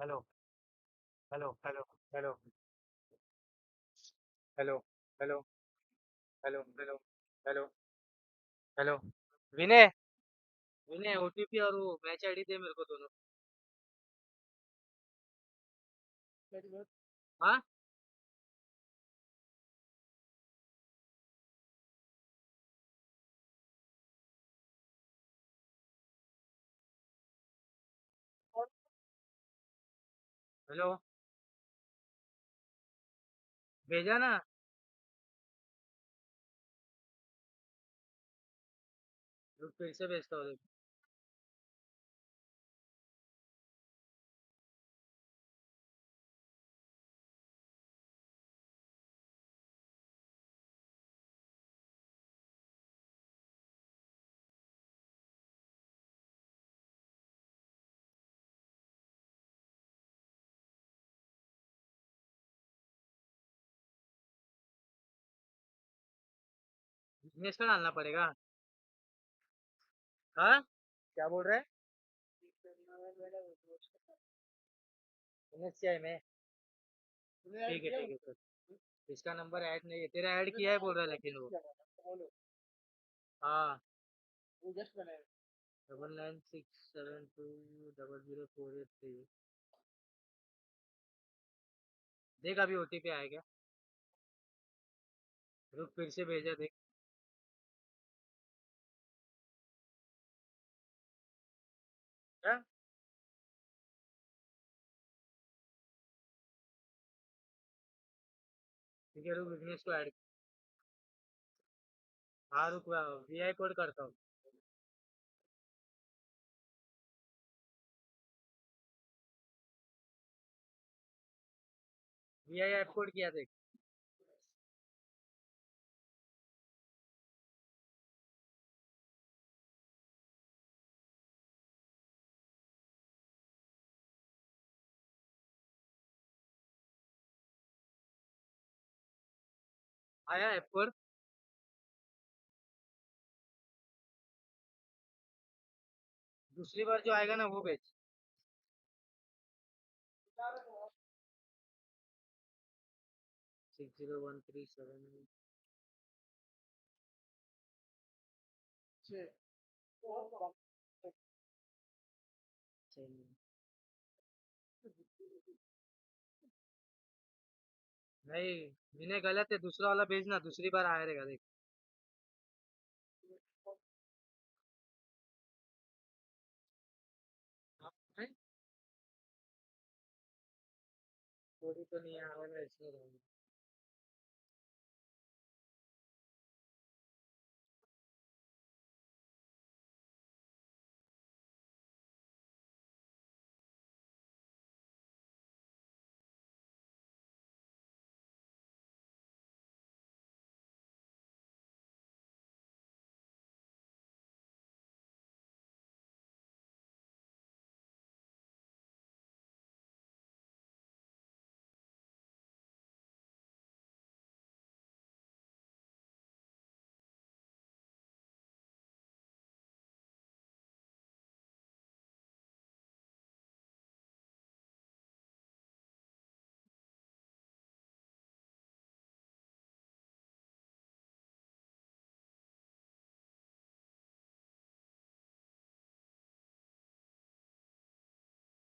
Hello hello hello hello hello hello hello hello hello hello. Vinay, Vinay OTP और वो match ID दे मेरे को दोनों। हाँ, हेलो, भेजा ना। रुक फिर से भेजता हूँ, देख। बिजनेस का डालना पड़ेगा। हाँ, क्या बोल रहे हैं? एनएससीआई में। ठीक है, ठीक है सर। इसका नंबर ऐड नहीं है, तेरा ऐड किया है बोल रहा है, लेकिन वो। हाँ, 9967200483। देख अभी ओटीपी आया क्या? रुक फिर से भेजा, देख। क्या? ठीक है, रुक बिजनेस को ऐड। हाँ रुक, वीआई कोड करता हूँ। वीआई ऐप कोड किया, देख। आया ऐप कोड। दूसरी बार जो आएगा ना वो भेज। 6013 7। नहीं, इन्हें गलत है, दूसरा वाला भेजना, दूसरी बार आया रहेगा, देख। हाँ, है? थोड़ी तो नहीं आ रहा है इसमें रहूंगा।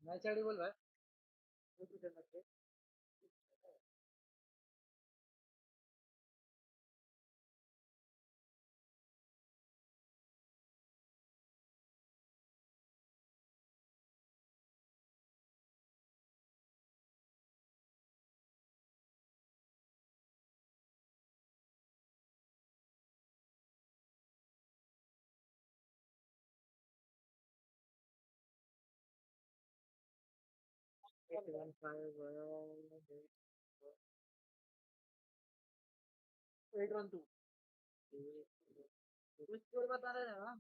मैं चढ़ी बोल भाई। Eight one five 812। कुछ कोड बता रहे हैं ना?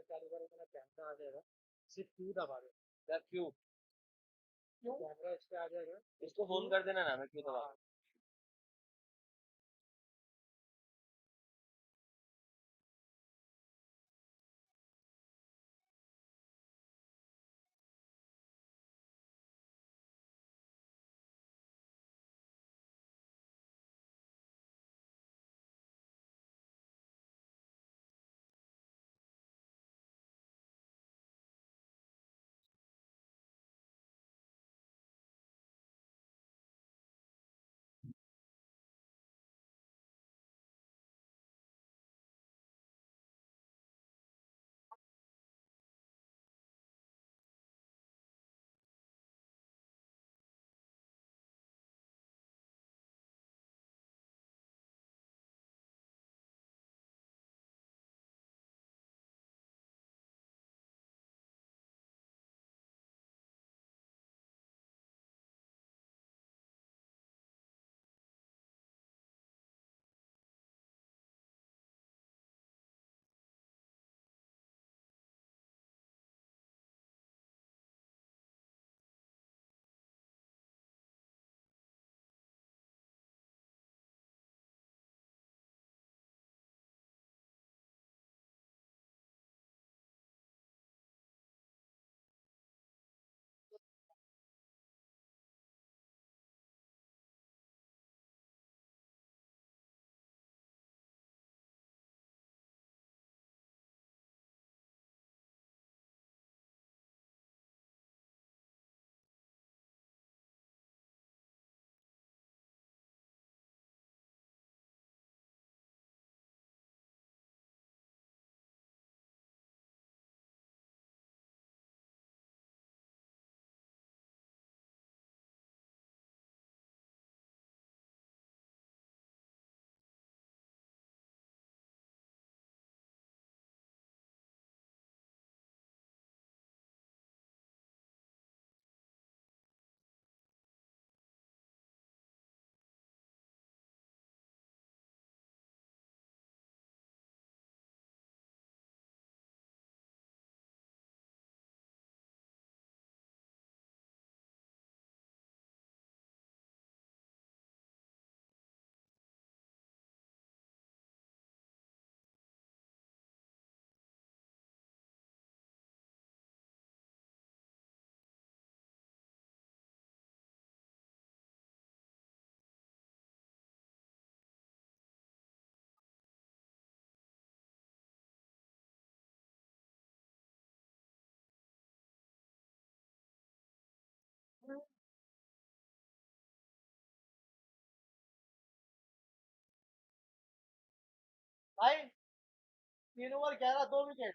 चालू करो मेरा कैमरा आ जाएगा। सिर्फ क्यू दबा दो यार, क्यू कैमरा इस पे आ जाएगा। इसको फोन कर देना ना, मैं क्यों दबा। भाई 3 ओवर 11 2 विकेट।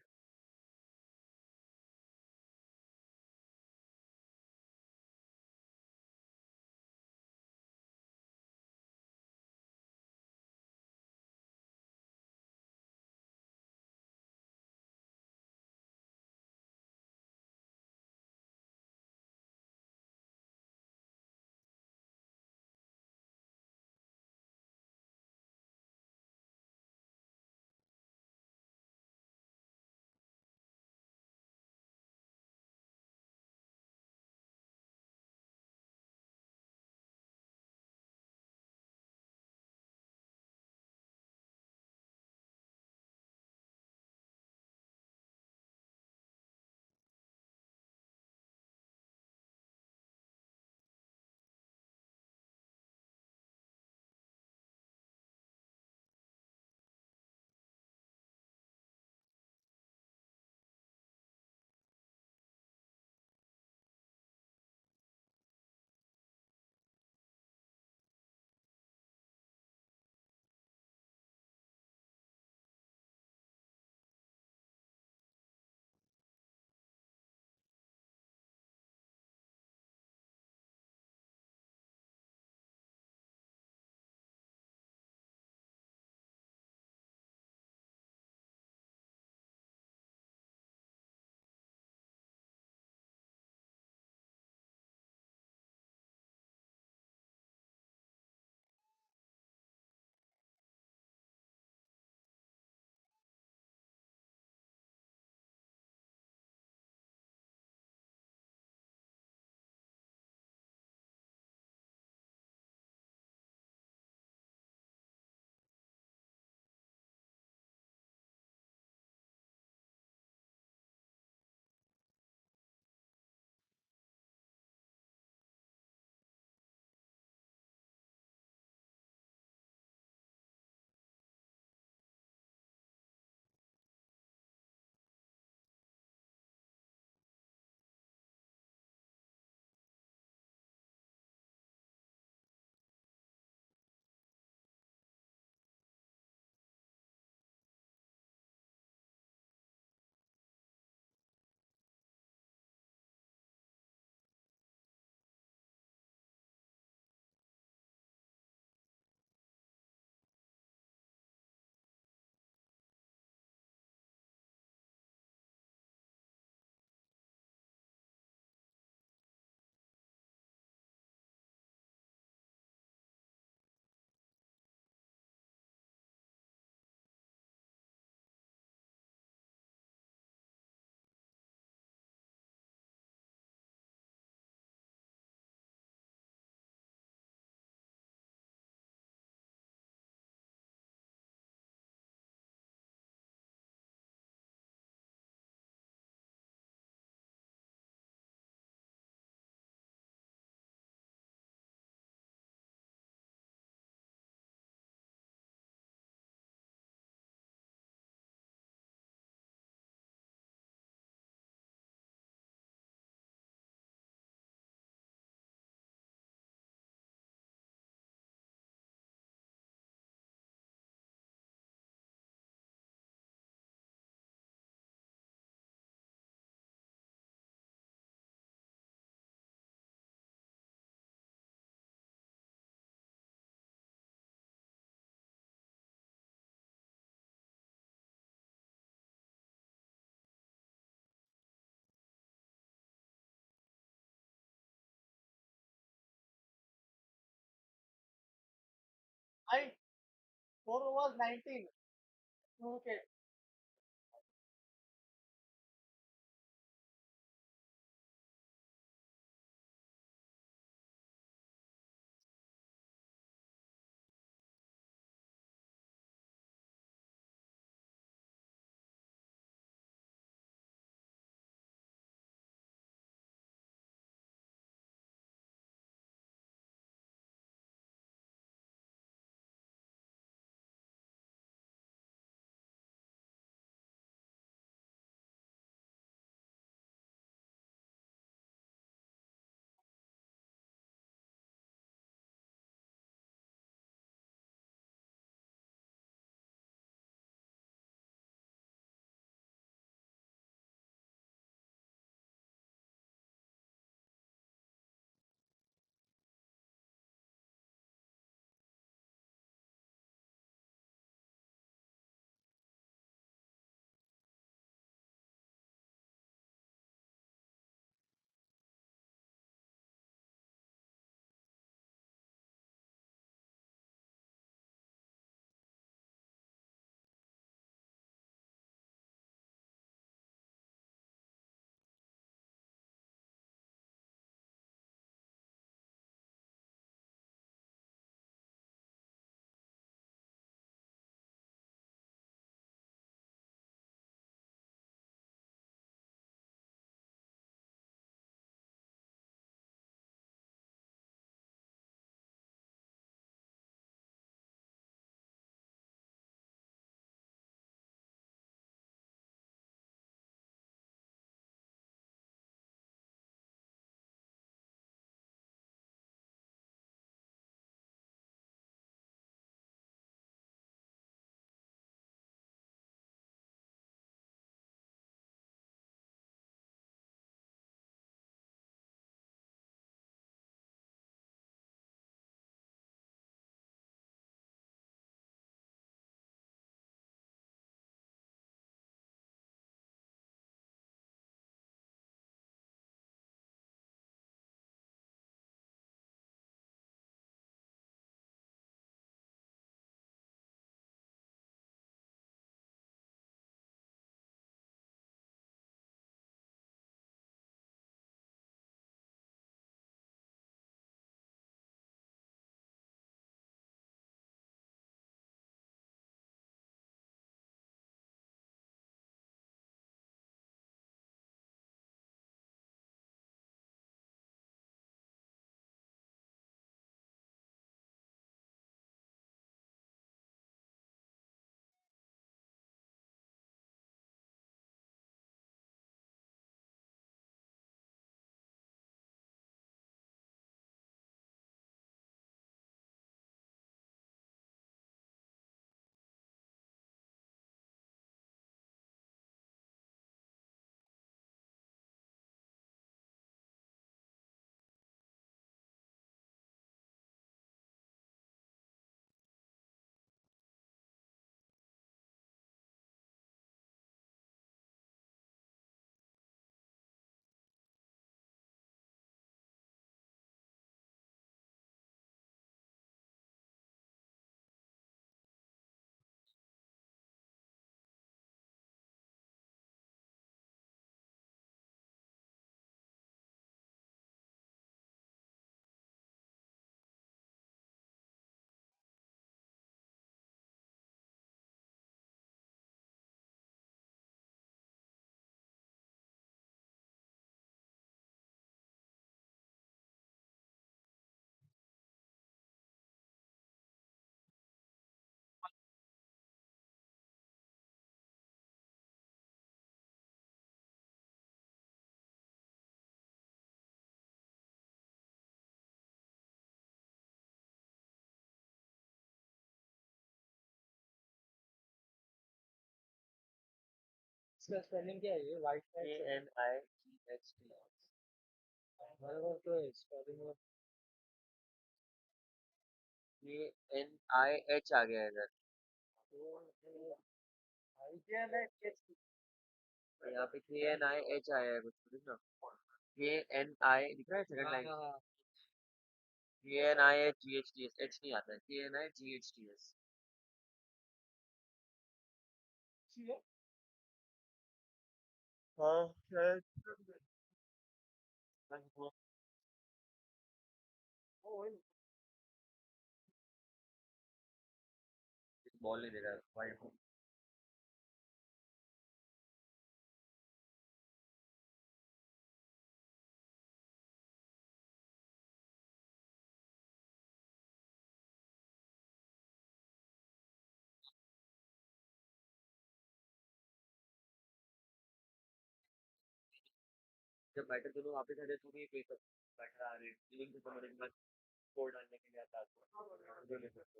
इसका स्पेलिंग क्या है? ये वाइट Nynext. बराबर तो है स्पेलिंग। ये NIH आ गया है इधर। आइडिया है कैसे? यहाँ पे KNIH आया है कुछ, देखना। KNI दिख रहा है सेकंड हाँ लाइन। हाँ KNIGHGHTS एच नहीं आता है KNIGHTS हाँ शायद बॉल नहीं दे रहा वाइड जब बैटर दोनों वापस आ जाए तो भी कोई बैटर आ रहे फीलिंग से समझने के बाद स्कोर डालने के लिए आता है जो ले सकते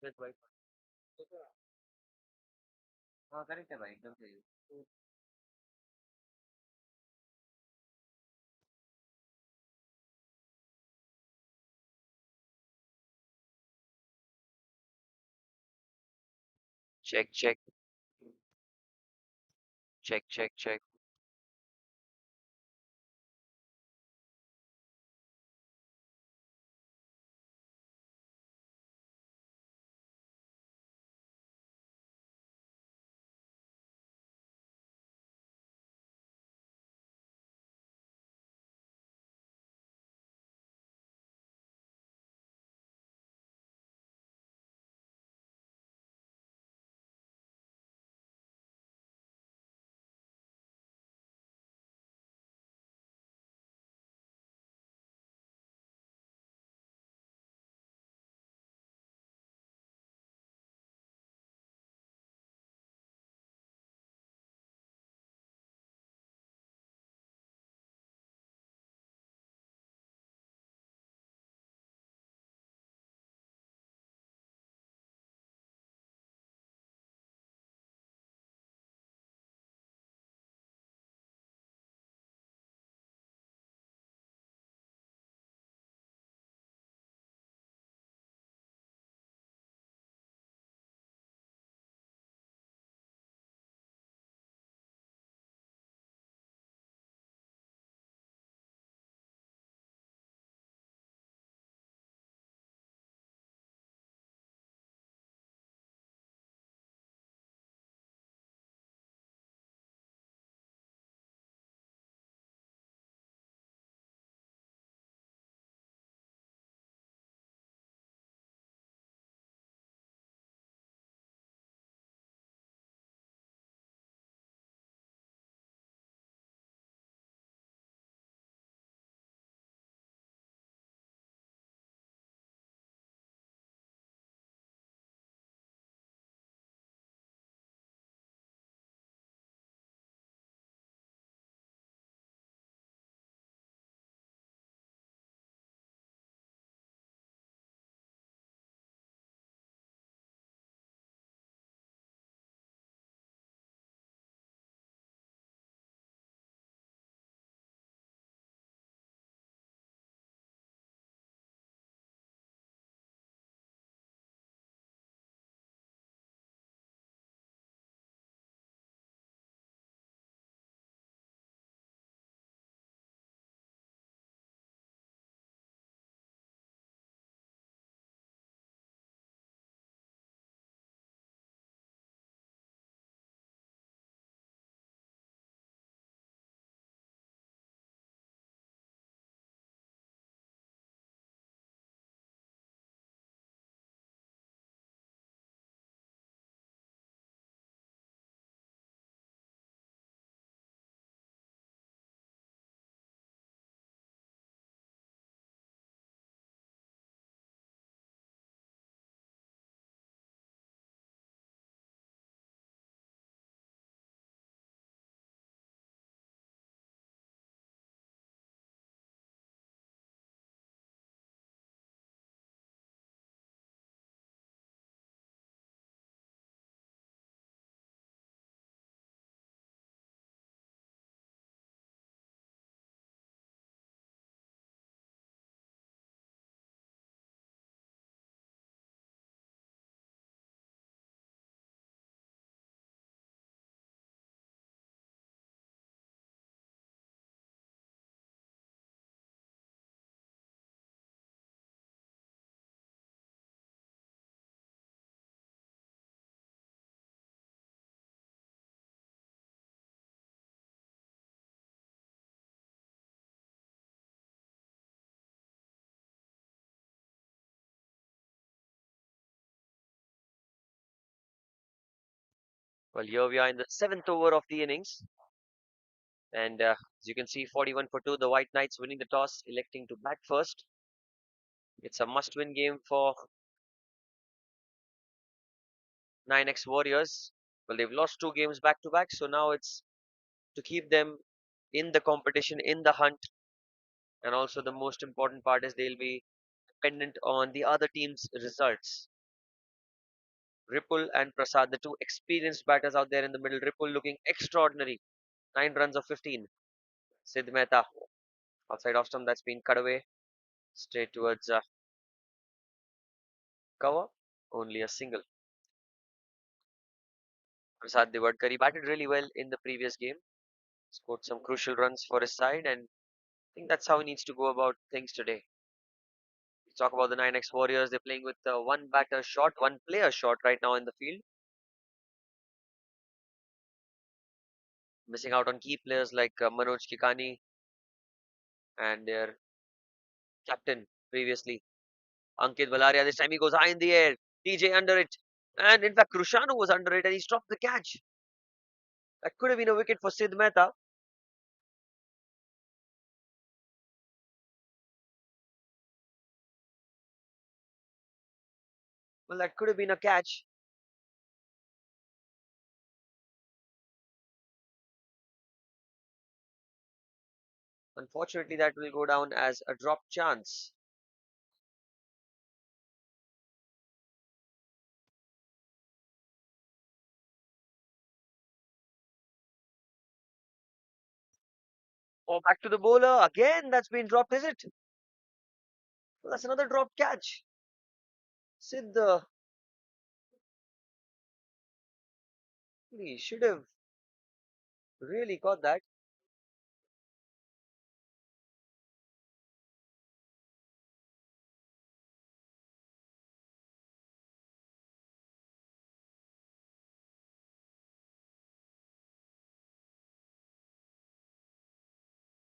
हैं भाई हाँ करेक्ट है भाई एकदम सही Check, check, check, check, check. Well, here we are in the seventh over of the innings, and as you can see, 41 for 2, the White Knights winning the toss, electing to bat first. It's a must-win game for Nynex Warriors. Well, they've lost two games back to back, so now it's to keep them in the competition, in the hunt, and also the most important part is they'll be dependent on the other team's results. Ripple and Prasad, the two experienced batters out there in the middle. Ripple looking extraordinary. 9 runs of 15. Sid Mehta outside off stump that's been cut away straight towards cover. Only a single. Prasad Divadkar, he batted really well in the previous game. Scored some crucial runs for his side, and I think that's how he needs to go about things today. Talk about the 9X Warriors. They're playing with one batter short, one player short right now in the field. Missing out on key players like Manoj Kikani and their captain previously, Ankit Valaria. This time he goes high in the air. TJ under it. And in fact, Krushanu was under it and he stopped the catch. That could have been a wicket for Sid Mehta. Well, that could have been a catch. Unfortunately, that will go down as a drop chance. Oh, back to the bowler. Again, that's been dropped, is it? Well, that's another drop catch. Sid, he should have really caught that.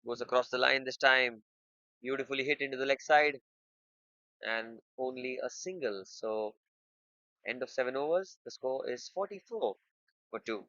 Goes across the line this time. Beautifully hit into the leg side. And only a single. So, end of 7 overs. The score is 44 for 2.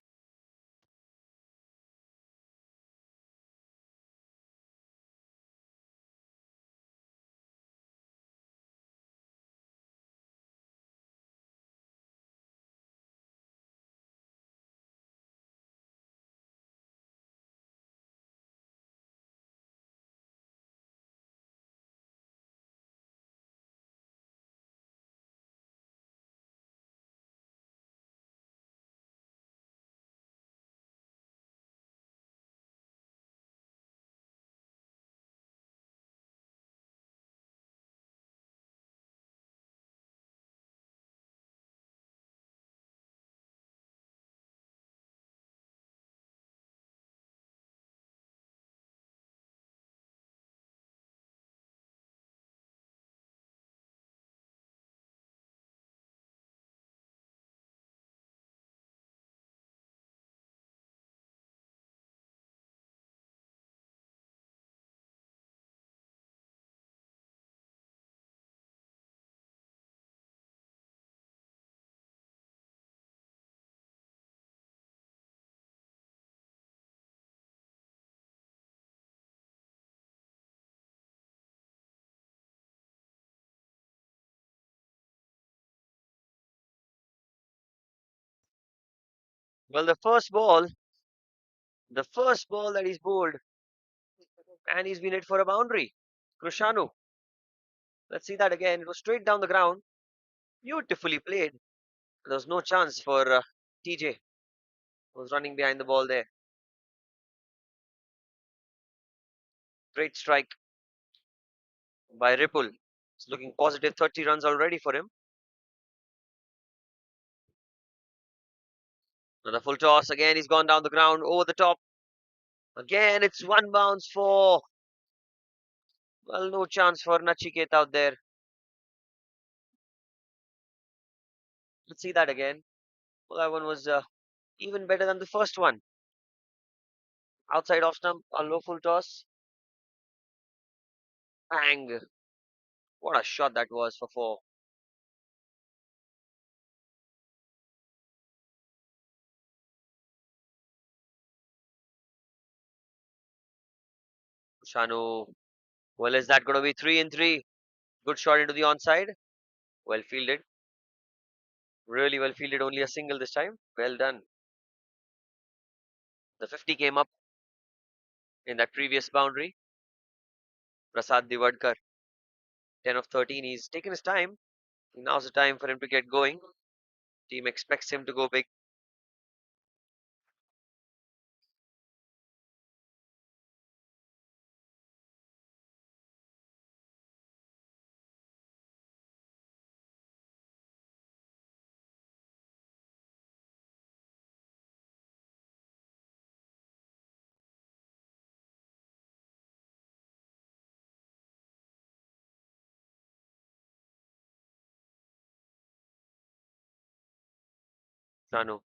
Well, the first ball that he's bowled, and he's been hit for a boundary. Krushanu. Let's see that again. It was straight down the ground. Beautifully played. There was no chance for TJ. Was running behind the ball there. Great strike by Ripple. It's looking positive 30 runs already for him. Another full toss. Again, he's gone down the ground over the top. Again, it's one bounce for. Well, no chance for Nachiket out there. Let's see that again. Well, that one was even better than the first one. Outside off stump, a low full toss. Bang. What a shot that was for 4. Shanu. Well, is that going to be 3-3? Good shot into the onside. Well fielded. Really well fielded. Only a single this time. Well done. The 50 came up in that previous boundary. Prasad Divadkar, 10 of 13. He's taken his time. Now's the time for him to get going. Team expects him to go big. Shanu.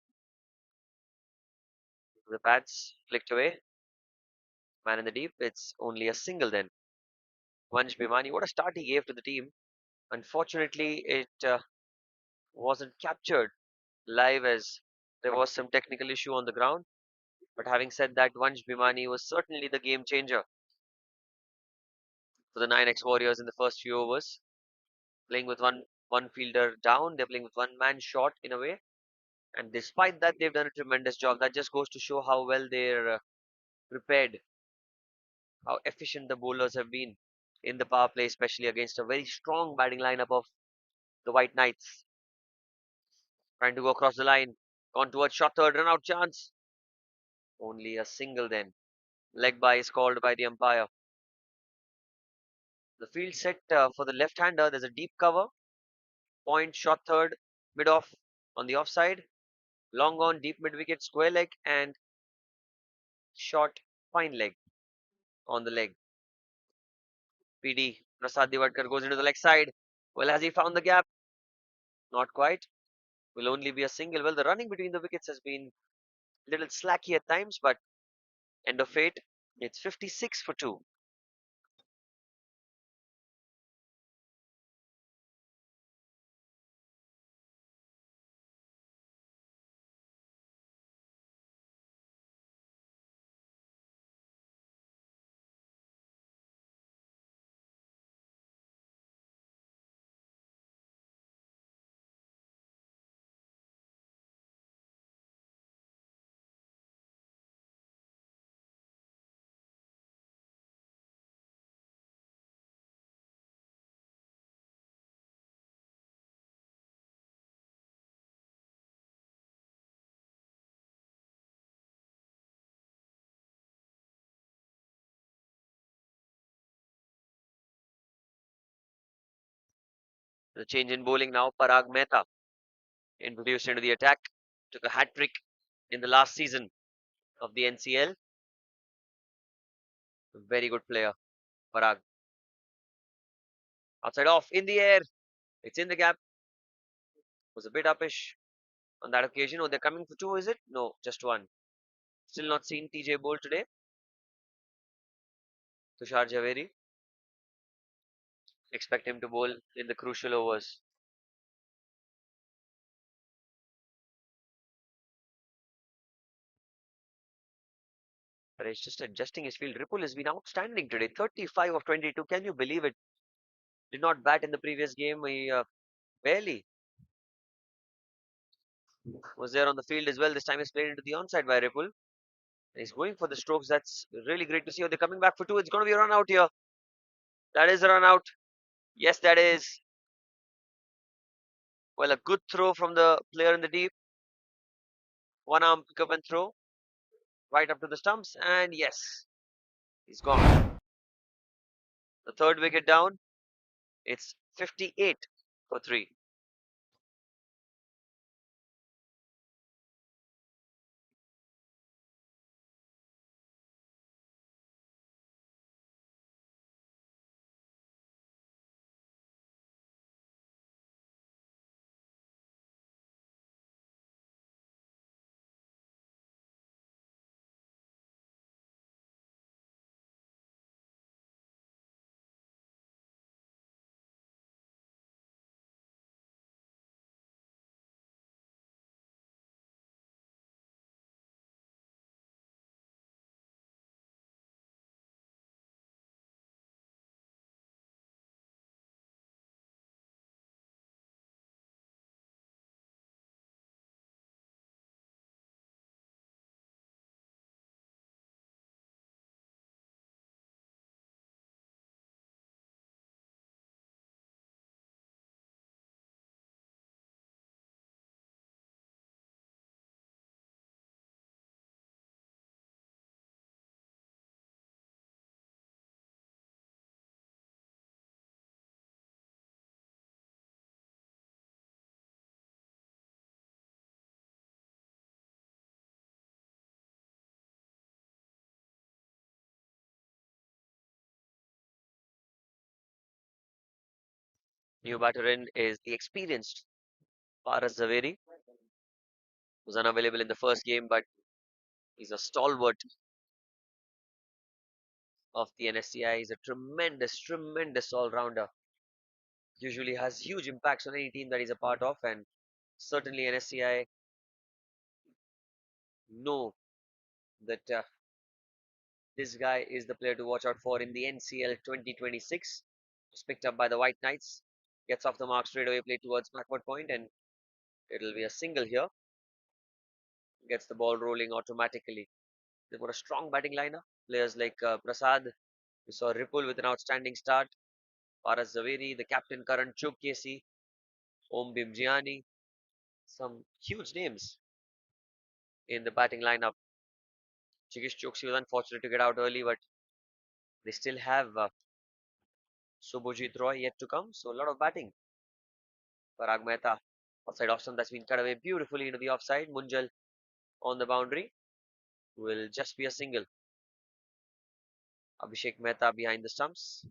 The pads flicked away. Man in the deep. It's only a single then. Vansh Bhimani. What a start he gave to the team. Unfortunately, it wasn't captured live as there was some technical issue on the ground. But having said that, Vansh Bhimani was certainly the game changer for the Nynex Warriors in the first few overs. Playing with one fielder down, they're playing with one man short in a way. And despite that, they've done a tremendous job. That just goes to show how well they're prepared, how efficient the bowlers have been in the power play, especially against a very strong batting lineup of the White Knights. Trying to go across the line, gone towards shot third, run out chance. Only a single then. Leg by is called by the umpire. The field set for the left-hander. There's a deep cover. Point, shot third, mid off on the offside. Long on, deep mid wicket, square leg, and short fine leg on the leg. PD Prasad Divadkar goes into the leg side. Well, has he found the gap? Not quite. Will only be a single. Well, the running between the wickets has been a little slacky at times, but end of eight. It's 56 for 2. The change in bowling now. Parag Mehta introduced into the attack. Took a hat trick in the last season of the NCL. Very good player, Parag. Outside off, in the air. It's in the gap. Was a bit uppish on that occasion. Oh, they're coming for two, is it? No, just one. Still not seen TJ bowl today. Tushar Javeri. Expect him to bowl in the crucial overs. But it's just adjusting his field. Ripple has been outstanding today. 35 of 22. Can you believe it? Did not bat in the previous game. He barely was there on the field as well. This time he's played into the onside by Ripple. He's going for the strokes. That's really great to see. Oh, they're coming back for two. It's going to be a run out here. That is a run out. Yes, that is. Well, a good throw from the player in the deep. One arm pick up and throw right up to the stumps. And yes, he's gone. The third wicket down. It's 58 for 3. New batter in is the experienced Paras Zaveri, who's unavailable in the first game, but he's a stalwart of the NSCI. He's a tremendous all-rounder. Usually has huge impacts on any team that he's a part of, and certainly NSCI know that this guy is the player to watch out for in the NCL 2026. Was picked up by the White Knights. Gets off the mark straight away, played towards backward point, and it'll be a single here. Gets the ball rolling automatically. They've got a strong batting lineup. Players like Prasad. We saw Ripple with an outstanding start. Paras Zaveri, the captain Karan Chupkesi, Om Bimjiani. Some huge names in the batting lineup. Chikish Choksi was unfortunate to get out early, but they still have Subhojit Roy yet to come. So a lot of batting. Parag Mehta, offside option that's been cut away beautifully into the offside. Munjal on the boundary will just be a single. Abhishek Mehta behind the stumps.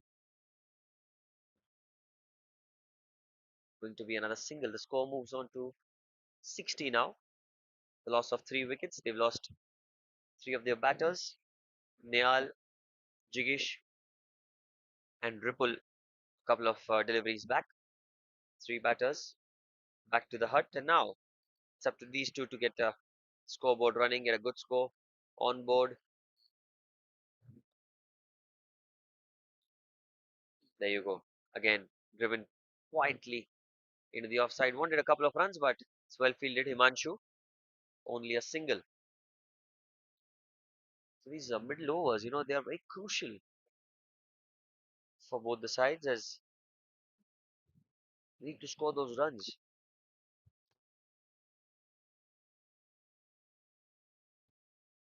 Going to be another single. The score moves on to 60 now. The loss of 3 wickets. They've lost 3 of their batters. Neal, Jigish, and Ripple. A couple of deliveries back. 3 batters back to the hut. And now it's up to these two to get a scoreboard running, get a good score on board. There you go. Again, driven quietly into the offside. Wanted a couple of runs, but it's well fielded. Himanshu, only a single. So these are middle overs, they are very crucial for both the sides as they need to score those runs.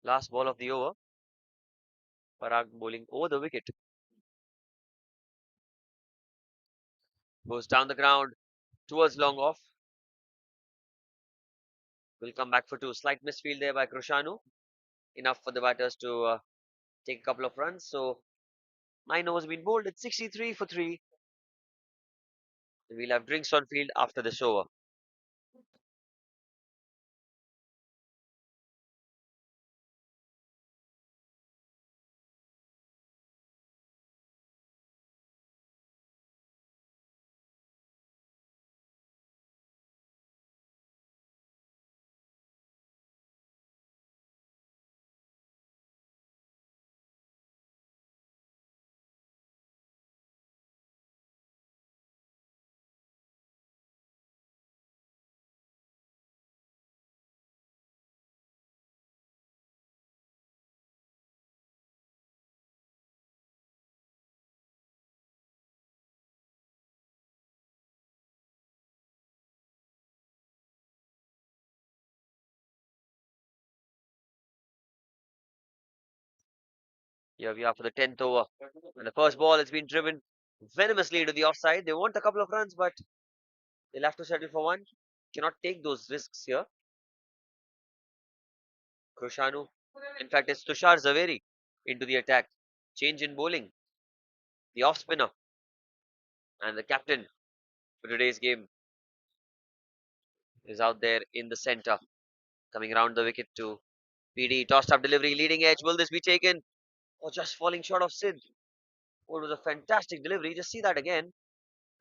Last ball of the over. Parag bowling over the wicket. Goes down the ground towards long off. Will come back for 2. Slight misfield there by Krushanu. Enough for the batters to take a couple of runs. So 9 overs been bowled. It's 63 for 3. We'll have drinks on field after this over. Here we are for the 10th over. And the first ball has been driven venomously into the offside. They want a couple of runs, but they'll have to settle for one. Cannot take those risks here. Krushanu. In fact, it's Tushar Zaveri into the attack. Change in bowling. The off spinner and the captain for today's game is out there in the center. Coming around the wicket to PD. Tossed up delivery, leading edge. Will this be taken? Or just falling short of Sid? Oh, it was a fantastic delivery. Just see that again.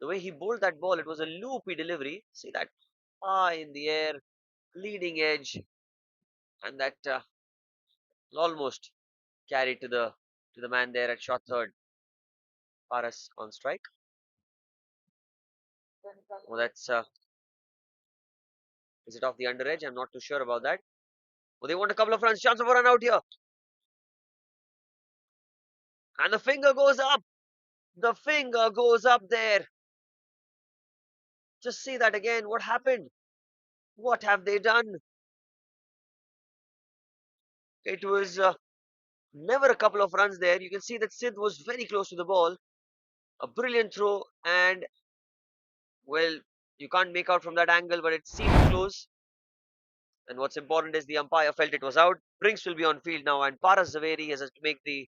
The way he bowled that ball, it was a loopy delivery. See that high in the air, leading edge, and that almost carried to the man there at short third. Paras on strike. Oh, that's is it off the under edge? I'm not too sure about that. Oh, they want a couple of runs. Chance of a run out here, and the finger goes up. The finger goes up there. Just see that again. What happened? What have they done? It was never a couple of runs there. You can see that Sid was very close to the ball. A brilliant throw, and well, you can't make out from that angle, but it seemed close. And what's important is the umpire felt it was out. Brinks will be on field now, and Paras Zaveri has to make the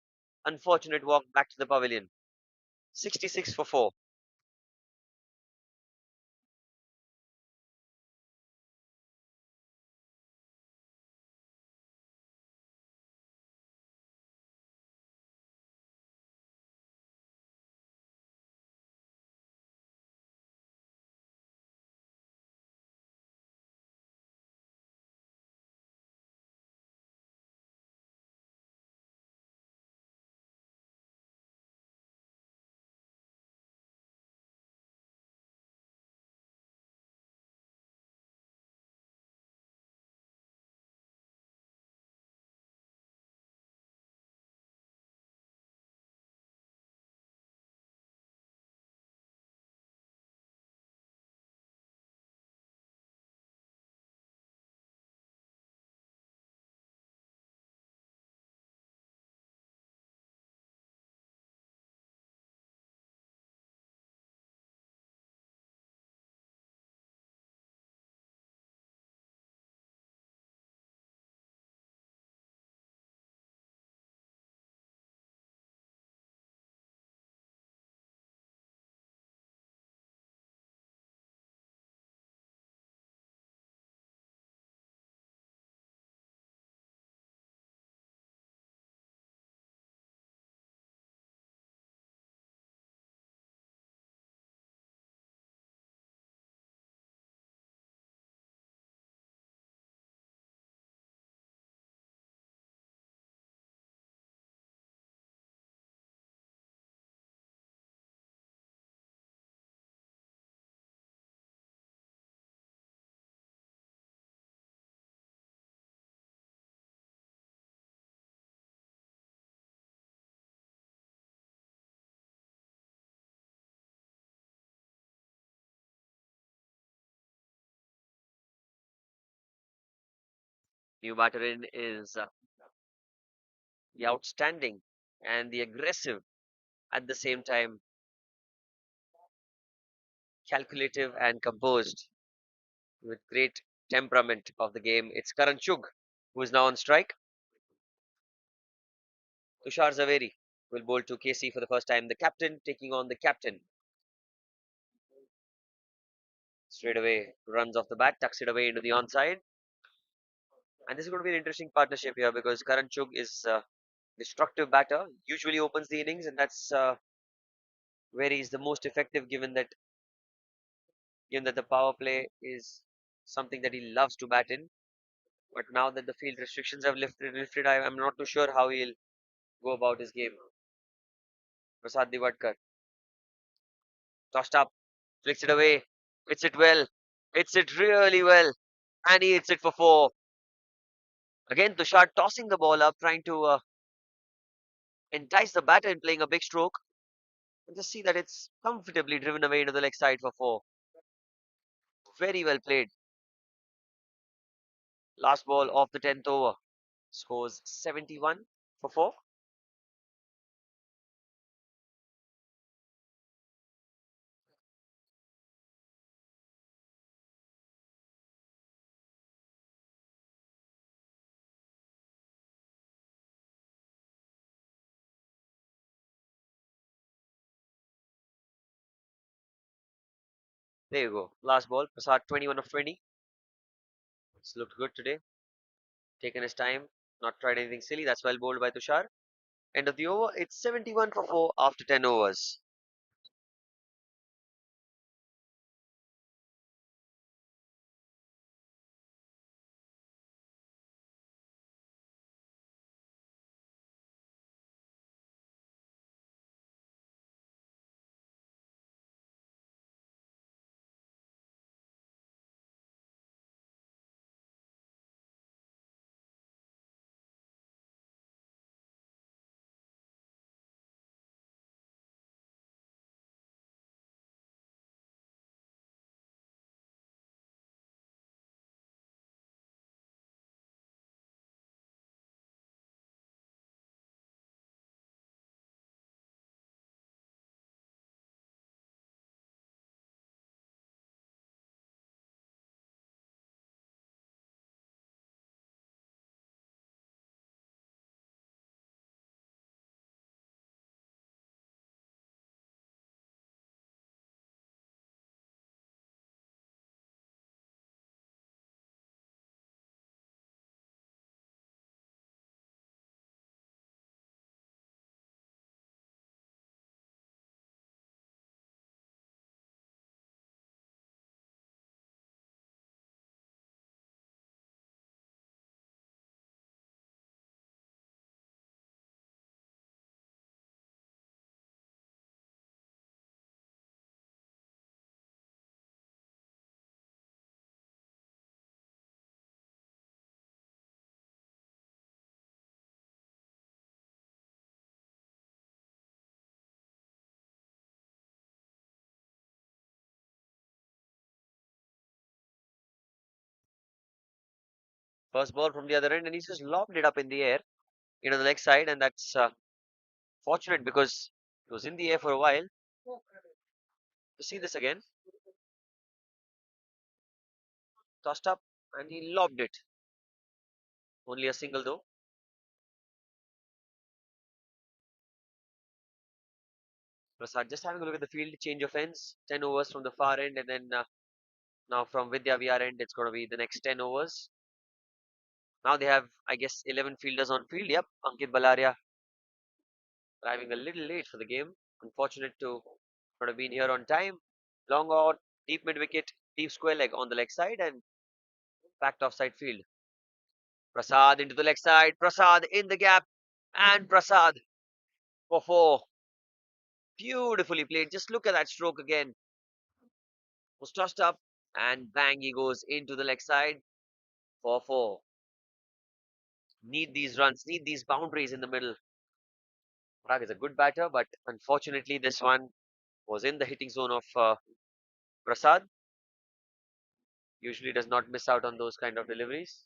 unfortunate walk back to the pavilion. 66 for 4. New batter in is the outstanding and the aggressive at the same time, calculative and composed with great temperament of the game. It's Karan Chugh who is now on strike. Tushar Zaveri will bowl to KC for the first time. The captain taking on the captain. Straight away runs off the bat, tucks it away into the onside. And this is going to be an interesting partnership here because Karan Chugh is a destructive batter, usually opens the innings, and that's where he's the most effective given that the power play is something that he loves to bat in. But now that the field restrictions have lifted, I'm not too sure how he'll go about his game. Prasad Divadkar tossed up, flicks it away, hits it well, hits it really well, and he hits it for four. Again, Tushar tossing the ball up, trying to entice the batter in playing a big stroke. And just see that it's comfortably driven away into the leg side for four. Very well played. Last ball of the 10th over. Scores 71 for four. There you go. Last ball. Prasad 21 of 20. It's looked good today. Taken his time. Not tried anything silly. That's well bowled by Tushar. End of the over. It's 71 for 4 after 10 overs. First ball from the other end, and he's just lobbed it up in the air into the leg side, and that's fortunate because it was in the air for a while. To see this again, tossed up, and he lobbed it. Only a single though. Prasad just having a look at the field, change of ends, 10 overs from the far end, and then now from Vidya VR end, it's going to be the next 10 overs. Now they have, I guess, 11 fielders on field. Yep, Ankit Balaria arriving a little late for the game. Unfortunate to not have been here on time. Long out, deep mid wicket, deep square leg on the leg side, and packed offside field. Prasad into the leg side. Prasad in the gap, and Prasad for four. Beautifully played. Just look at that stroke again. Was tossed up, and bang, he goes into the leg side for four. Need these runs, need these boundaries in the middle. Parag is a good batter, but unfortunately, this one was in the hitting zone of Prasad. Usually does not miss out on those kind of deliveries.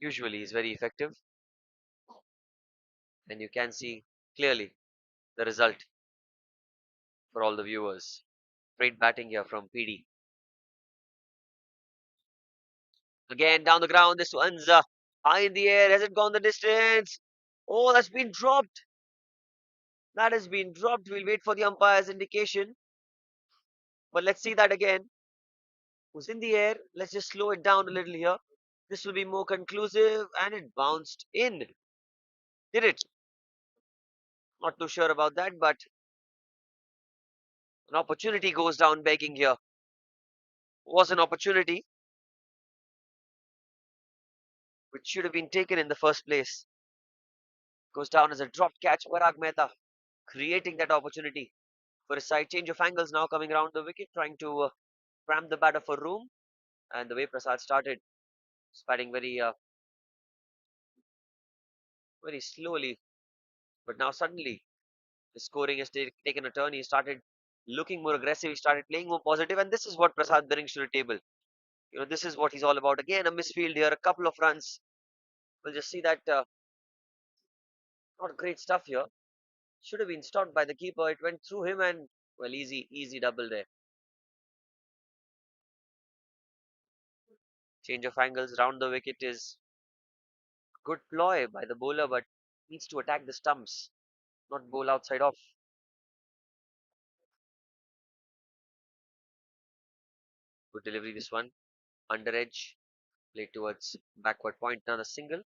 usually is very effective, and you can see clearly the result for all the viewers. Great batting here from PD. Again down the ground, this one's high in the air. Has it gone the distance? Oh, that's been dropped. That has been dropped. We'll wait for the umpire's indication. But let's see that again. It was in the air. Let's just slow it down a little here. This will be more conclusive. And it bounced in. Did it? Not too sure about that, but an opportunity goes down begging here. Was an opportunity which should have been taken in the first place. Goes down as a dropped catch. Parag Mehta creating that opportunity for a side change of angles now coming around the wicket, trying to cram the batter for room. And the way Prasad started, he's batting very slowly. But now suddenly the scoring has taken a turn. He started looking more aggressive. He started playing more positive, and this is what Prasad brings to the table. This is what he's all about. Again, a misfield here, a couple of runs. We'll just see that not great stuff here. Should have been stopped by the keeper. It went through him, and well, easy double there. Change of angles round the wicket is good ploy by the bowler, but needs to attack the stumps, not bowl outside off. Good delivery this one. Under edge, played towards backward point. Another single.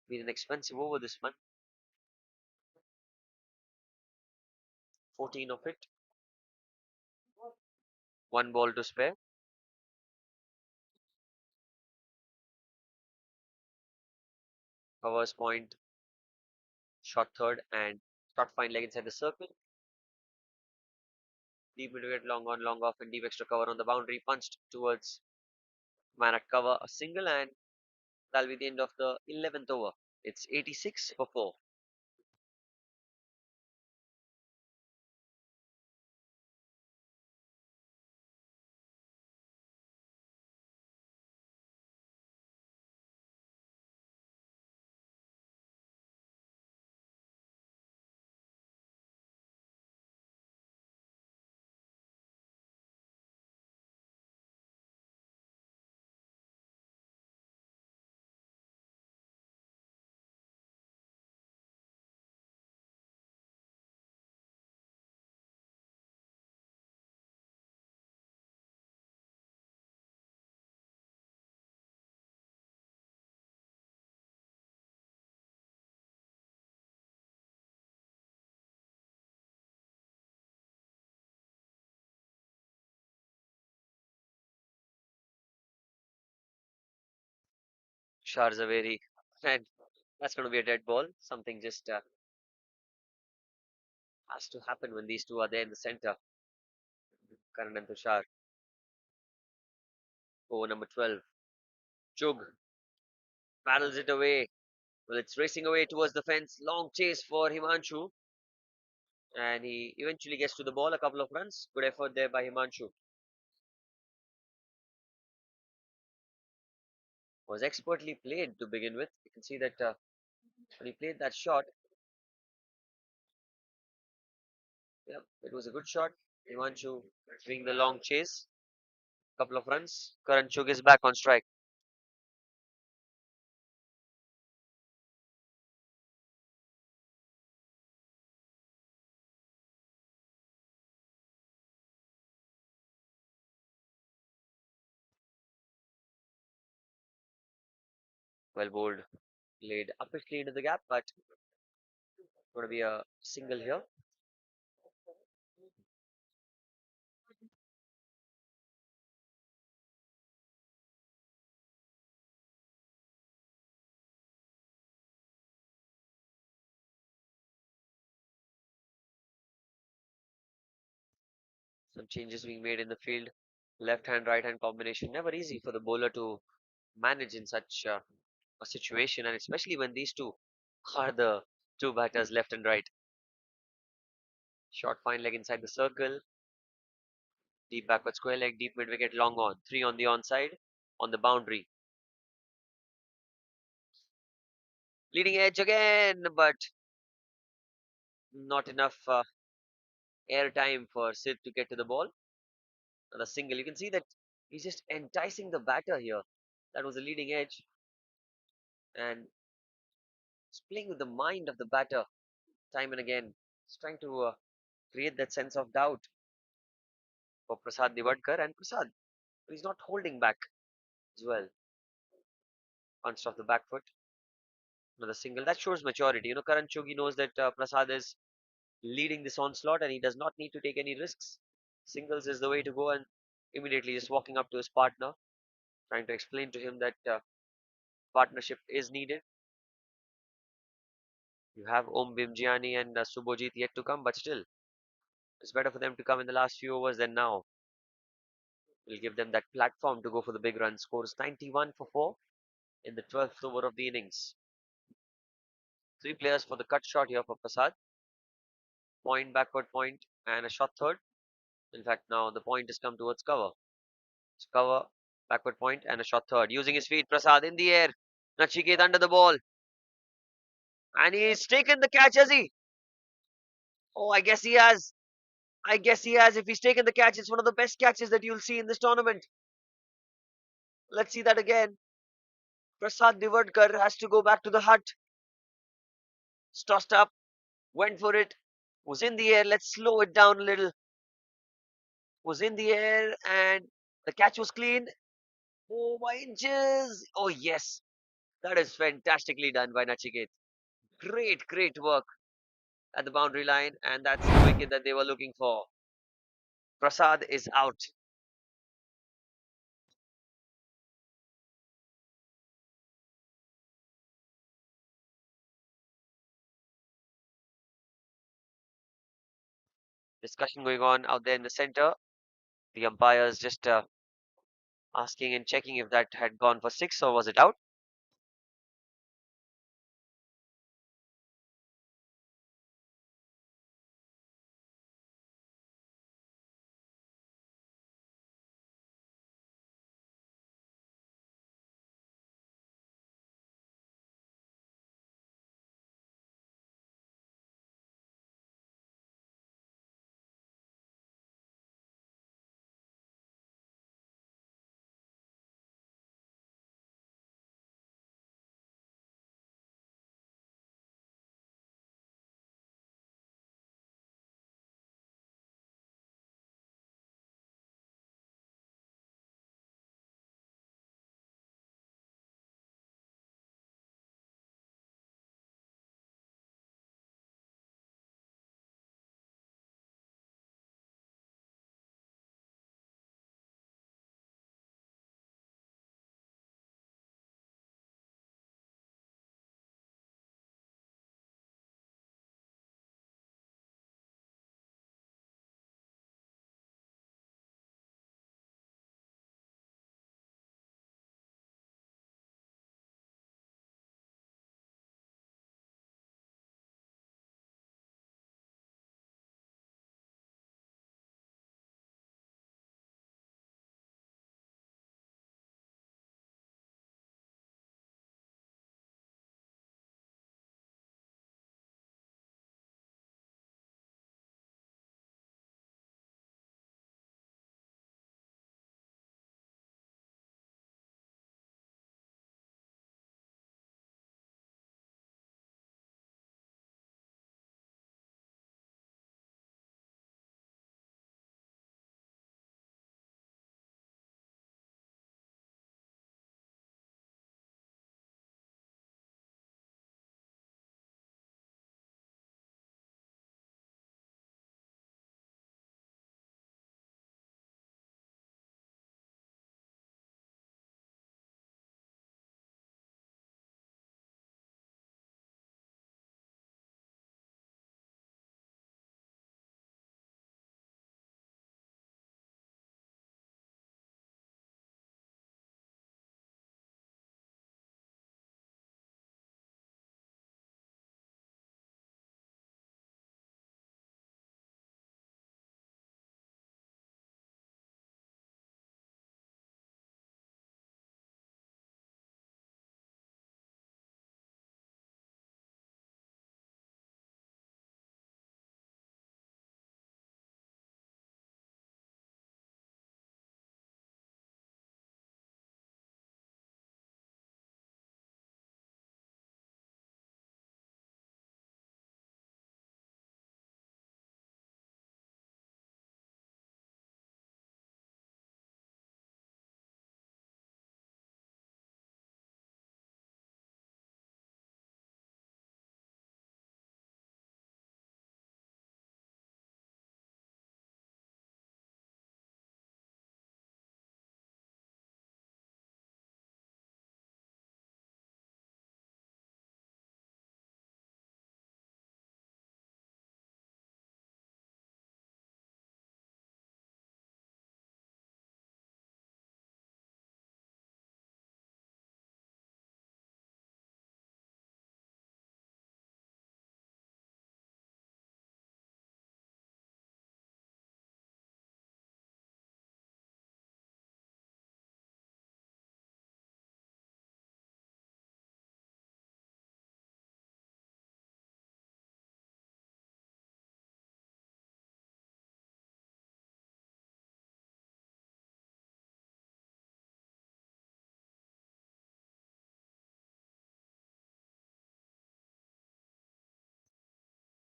Been an expensive over this one. 14 of it. One ball to spare. Covers point, shot third, and shot fine leg inside the circle. Deep mid wicket, long on, long off, and deep extra cover on the boundary. Punched towards man at cover. A single, and that'll be the end of the 11th over. It's 86 for 4. Shar Zaveri, and that's going to be a dead ball. Something just has to happen when these two are there in the center. Karan and Tushar. Over number 12. Chug paddles it away. Well, it's racing away towards the fence. Long chase for Himanshu. And he eventually gets to the ball. A couple of runs. Good effort there by Himanshu. Was expertly played to begin with. You can see that when he played that shot, yeah, it was a good shot. Himanshu doing the long chase. Couple of runs. Karan Chug is back on strike. Well bowled. Laid upishly into the gap, but going to be a single here. Some changes being made in the field. Left hand, right hand combination. Never easy for the bowler to manage in such a situation, and especially when these two are the two batters left and right. Short fine leg inside the circle. Deep backward square leg, deep mid wicket, long on. Three on the onside, on the boundary. Leading edge again, but not enough air time for Sid to get to the ball. Another single. You can see that he's just enticing the batter here. That was a leading edge, and he's playing with the mind of the batter time and again. He's trying to create that sense of doubt for Prasad Divadkar, and Prasad, he's not holding back as well. Punched off the back foot. Another single. That shows maturity. Karan Chogi knows that Prasad is leading this onslaught and he does not need to take any risks. Singles is the way to go, and immediately just walking up to his partner, trying to explain to him that partnership is needed. You have Om Bimjiani and Subhojit yet to come, but still, it's better for them to come in the last few overs than now. Will give them that platform to go for the big run. Scores 91 for 4 in the 12th over of the innings. Three players for the cut shot here for Prasad. Point, backward point, and a shot third. In fact, now the point has come towards cover. It's cover, backward point, and a shot third. Using his feet, Prasad in the air. Nachiket under the ball. And he's taken the catch, has he? Oh, I guess he has. I guess he has. If he's taken the catch, it's one of the best catches that you'll see in this tournament. Let's see that again. Prasad Divadkar has to go back to the hut. It's tossed up, went for it, was in the air. Let's slow it down a little. Was in the air, and the catch was clean. Oh, by inches. Oh, yes. That is fantastically done by Nachiket. Great, great work at the boundary line, and that's the wicket that they were looking for. Prasad is out. Discussion going on out there in the center. The umpires just asking and checking if that had gone for six or was it out.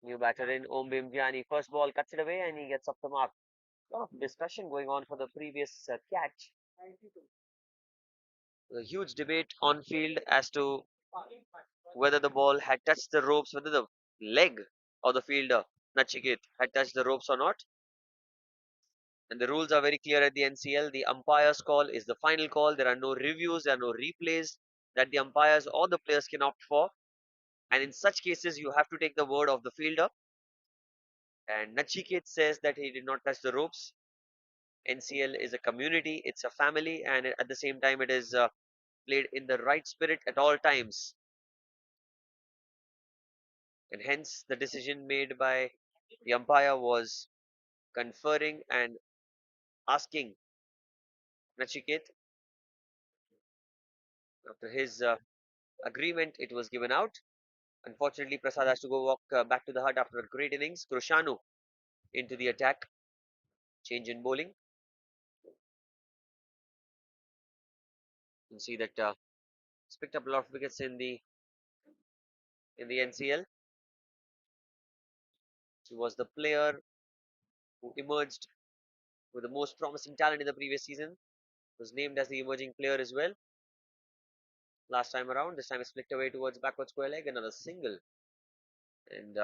New batter in Om Bimjiani. First ball cuts it away and he gets off the mark. A lot of discussion going on for the previous catch. A huge debate on field as to whether the ball had touched the ropes, whether the leg of the fielder, Nachiket, had touched the ropes or not. And the rules are very clear at the NCL. The umpire's call is the final call. There are no reviews, there are no replays that the umpires or the players can opt for. And in such cases, you have to take the word of the fielder. And Nachiket says that he did not touch the ropes. NCL is a community, it's a family, and at the same time, it is played in the right spirit at all times. And hence, the decision made by the umpire was conferring and asking Nachiket. After his agreement, it was given out. Unfortunately, Prasad has to go walk back to the hut after a great innings. Krushanu into the attack, change in bowling. You can see that he's picked up a lot of wickets in the NCL. He was the player who emerged with the most promising talent in the previous season. Was named as the emerging player as well last time around. This time it's flicked away towards backward square leg. Another single, and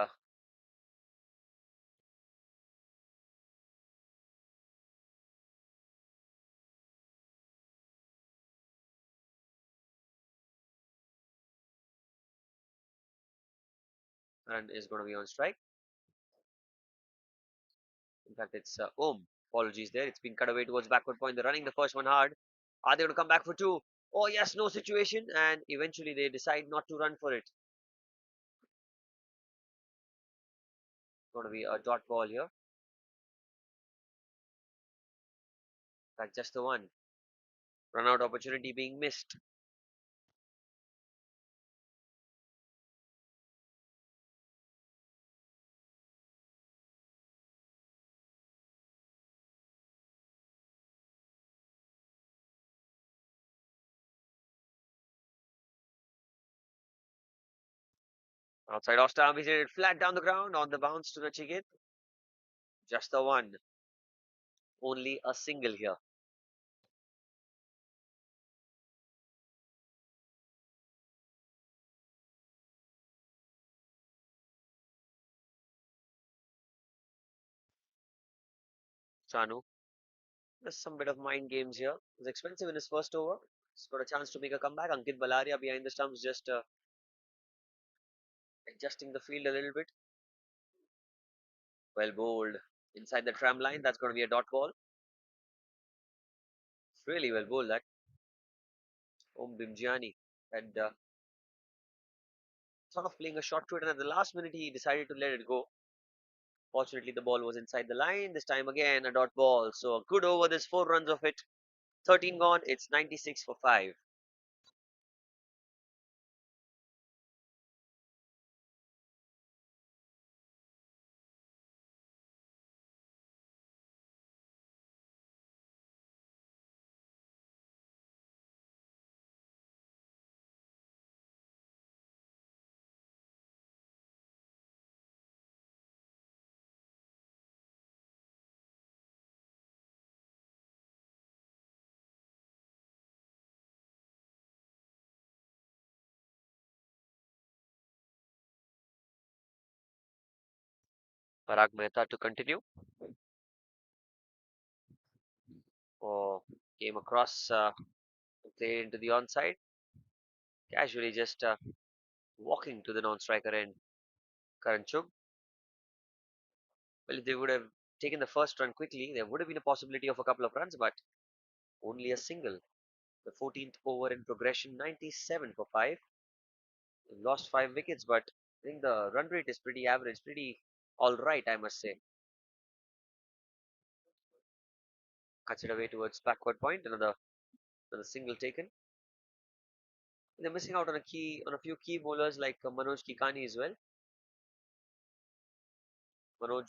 run is going to be on strike. In fact, it's Om. Apologies there. It's been cut away towards backward point. They're running the first one hard. Are they going to come back for two? Oh yes, no situation, and eventually they decide not to run for it. Going to be a dot ball here. In fact, just the one run out opportunity being missed. Outside off stump, he's hit it flat down the ground on the bounce to Nachiket. Just the one. Only a single here. Chanu. There's some bit of mind games here. It was expensive in his first over. He's got a chance to make a comeback. Ankit Balaria behind the stumps just adjusting the field a little bit. Well bowled inside the tram line. That's going to be a dot ball. Really well bowled that. Om Bimjiani had thought of playing a shot to it, and at the last minute he decided to let it go. Fortunately, the ball was inside the line. This time again, a dot ball. So a good over. There's 4 runs of it. 13 gone. It's 96 for 5. Parag Mehta to continue. Or came across, played into the onside. Casually just walking to the non-striker end. Karanchuk. Well, if they would have taken the first run quickly, there would have been a possibility of a couple of runs, but only a single. The 14th over in progression, 97 for 5. They've lost 5 wickets, but I think the run rate is pretty average, pretty all right, I must say. Cuts it away towards backward point. Another single taken. They're missing out on a few key bowlers like Manoj Kikani as well. Manoj,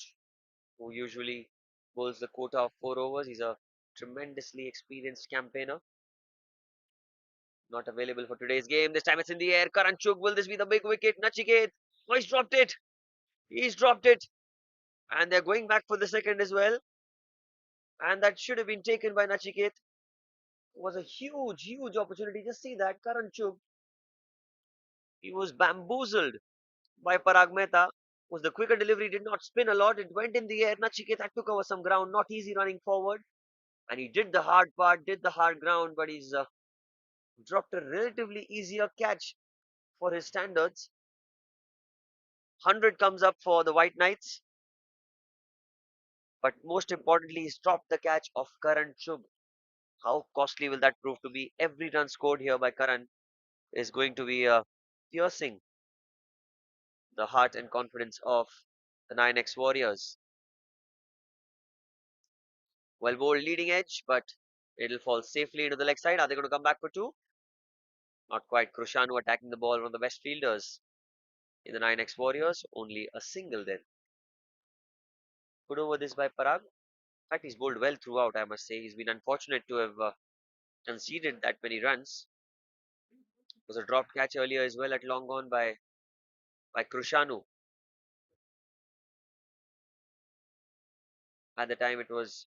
who usually bowls the quota of 4 overs, he's a tremendously experienced campaigner. Not available for today's game. This time it's in the air. Karanchuk, will this be the big wicket? Nachiket, oh, he's dropped it. He's dropped it, and they're going back for the second as well. And that should have been taken by Nachiket. Was a huge, huge opportunity. Just see that. Karan Chugh, he was bamboozled by Parag Mehta. Was the quicker delivery, did not spin a lot. It went in the air. Nachiket had to cover some ground. Not easy running forward. And he did the hard part, did the hard ground, but he's dropped a relatively easier catch for his standards. 100 comes up for the White Knights. But most importantly, he's dropped the catch of Karan Chugh. How costly will that prove to be? Every run scored here by Karan is going to be piercing the heart and confidence of the Nynex Warriors. Well bowled leading edge, but it'll fall safely into the leg side. Are they going to come back for two? Not quite. Krushanu attacking the ball, one of the best fielders in the Nynex Warriors. Only a single then. Good over this by Parag. In fact, he's bowled well throughout, I must say. He's been unfortunate to have conceded that many runs. Was a dropped catch earlier as well at long on by Krushanu. At the time, it was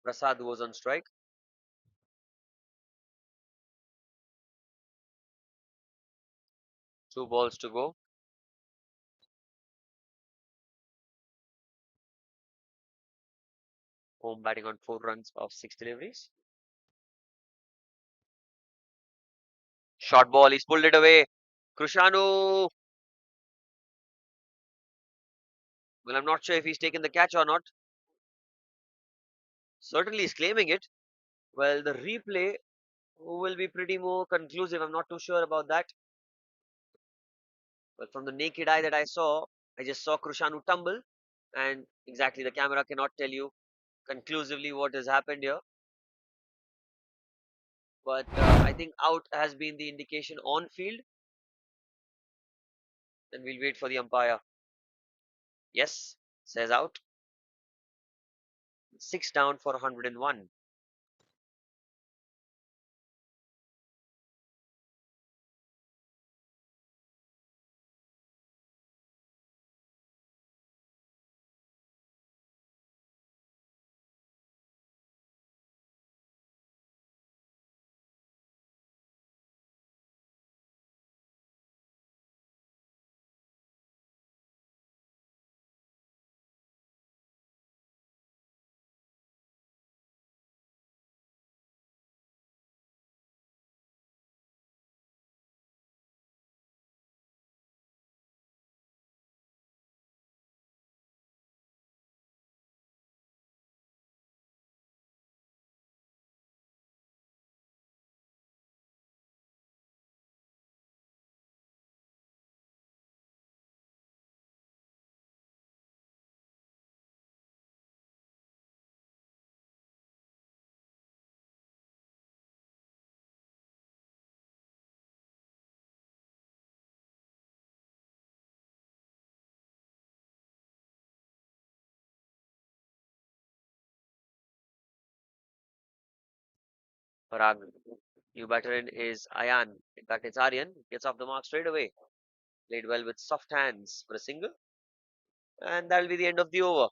Prasad who was on strike. Two balls to go. Home batting on 4 runs of 6 deliveries. Short ball, he's pulled it away. Krushanu. Well, I'm not sure if he's taken the catch or not. Certainly he's claiming it. Well, the replay will be pretty more conclusive. I'm not too sure about that. But from the naked eye that I just saw Krushanu tumble. And exactly, the camera cannot tell you conclusively what has happened here. But I think out has been the indication on field. And we'll wait for the umpire. Yes, says out. 6 down for 101. Parag, new batter in is Ayan. In fact, it's Aryan. Gets off the mark straight away. Played well with soft hands for a single. And that'll be the end of the over.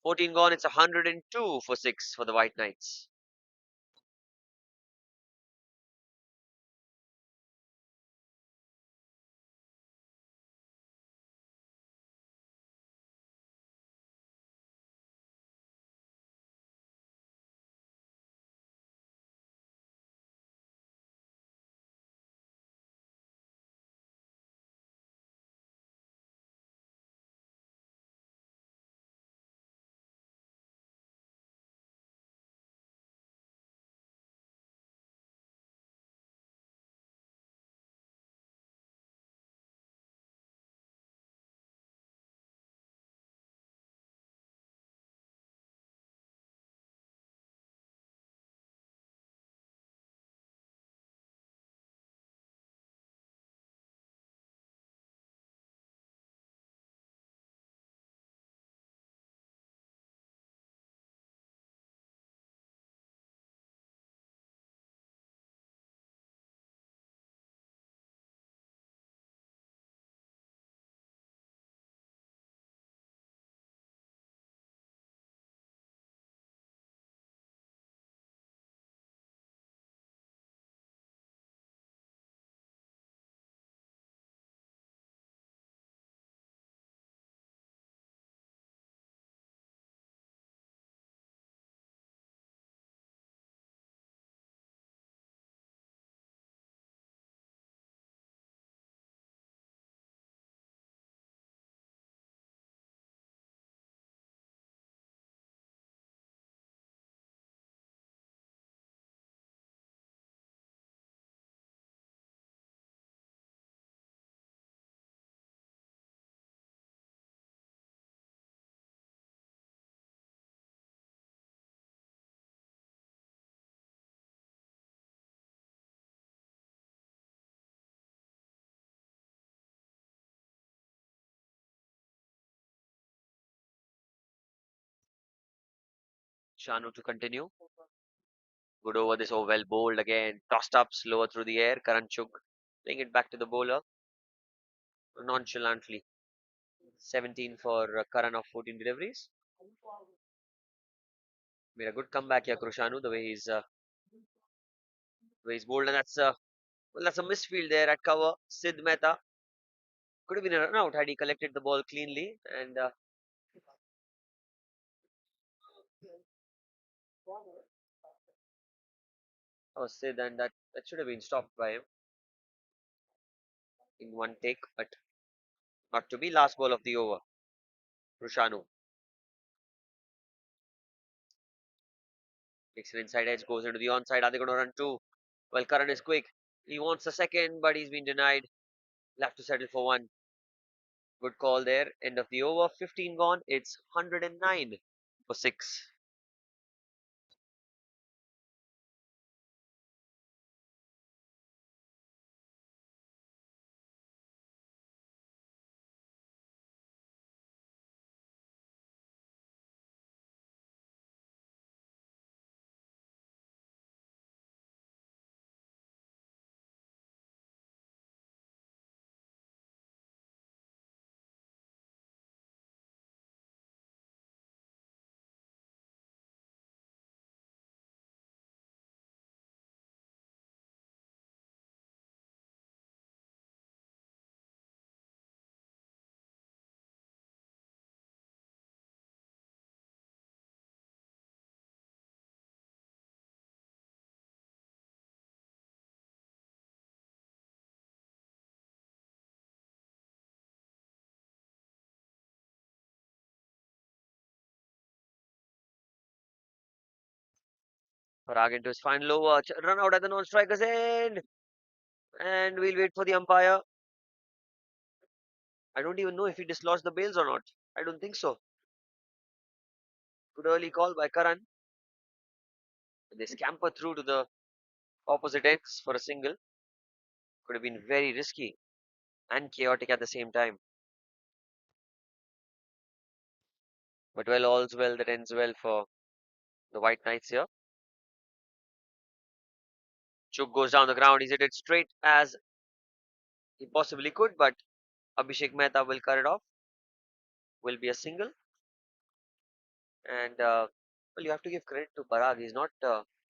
14 gone. It's 102 for 6 for the White Knights. Shanu to continue. Good over this. Oh, well bowled again. Tossed up, slower through the air. Karanchuk playing it back to the bowler nonchalantly. 17 for Karan of 14 deliveries. Made a good comeback here, Krushanu, the way he's bowled, and that's a misfield there at cover. Sid Mehta could have been a run out had he collected the ball cleanly. And Sid, and that should have been stopped by him in one take, but not to be. Last ball of the over. Krushanu takes an inside edge, goes into the onside. Are they going to run two? Well, Karan is quick. He wants a second, but he's been denied. He'll have to settle for one. Good call there. End of the over. 15 gone. It's 109 for six. Parag into his final over. Run out at the non-striker's end. And we'll wait for the umpire. I don't even know if he dislodged the bails or not. I don't think so. Good early call by Karan. They scamper through to the opposite ends for a single. Could have been very risky and chaotic at the same time. But well, all's well that ends well for the White Knights here. Chuk goes down the ground. He's hit it straight as he possibly could, but Abhishek Mehta will cut it off. Will be a single. And well, you have to give credit to Parag. He's not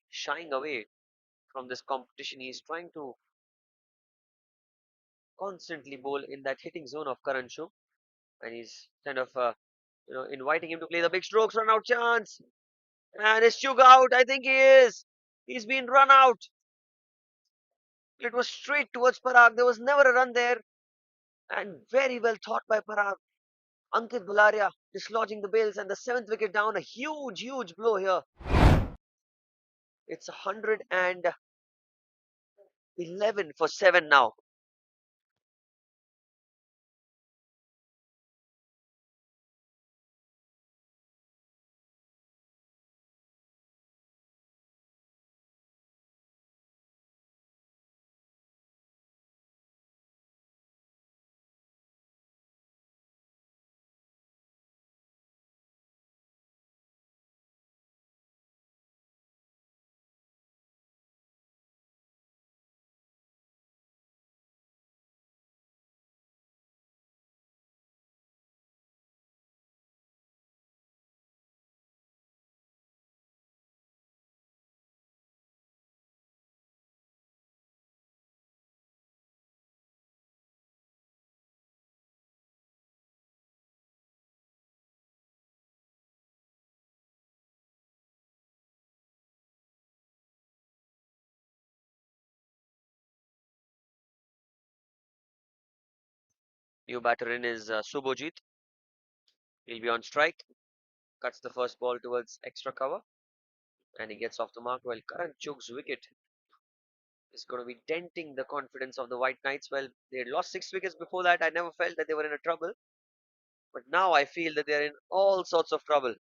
shying away from this competition. He's trying to constantly bowl in that hitting zone of Karan Show, and he's kind of inviting him to play the big strokes, run out chance, and is Chug out? I think he is. He's been run out. It was straight towards Parag. There was never a run there, and very well thought by Parag. Ankit Bularia dislodging the bails, and the seventh wicket down. A huge, huge blow here. It's 111 for 7 now. New batter in is Subhojit. He'll be on strike. Cuts the first ball towards extra cover, and he gets off the mark. Well, Karan Chug's wicket is going to be denting the confidence of the White Knights. Well, they had lost 6 wickets before that. I never felt that they were in a trouble, but now I feel that they're in all sorts of trouble.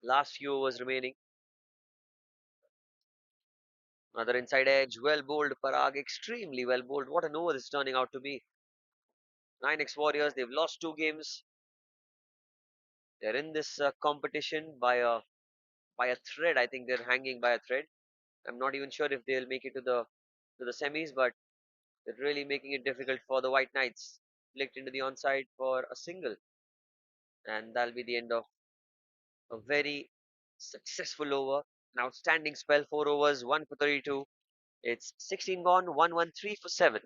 Last few overs remaining. Another inside edge, well bowled Parag, extremely well bowled. What an over this is turning out to be. Nynex Warriors, they've lost 2 games. They're in this competition by a thread. I think they're hanging by a thread. I'm not even sure if they'll make it to the semis, but they're really making it difficult for the White Knights. Flicked into the onside for a single, and that'll be the end of a very successful over. An outstanding spell, 4 overs, 1 for 32. It's 16 gone, 1-1-3 for 7.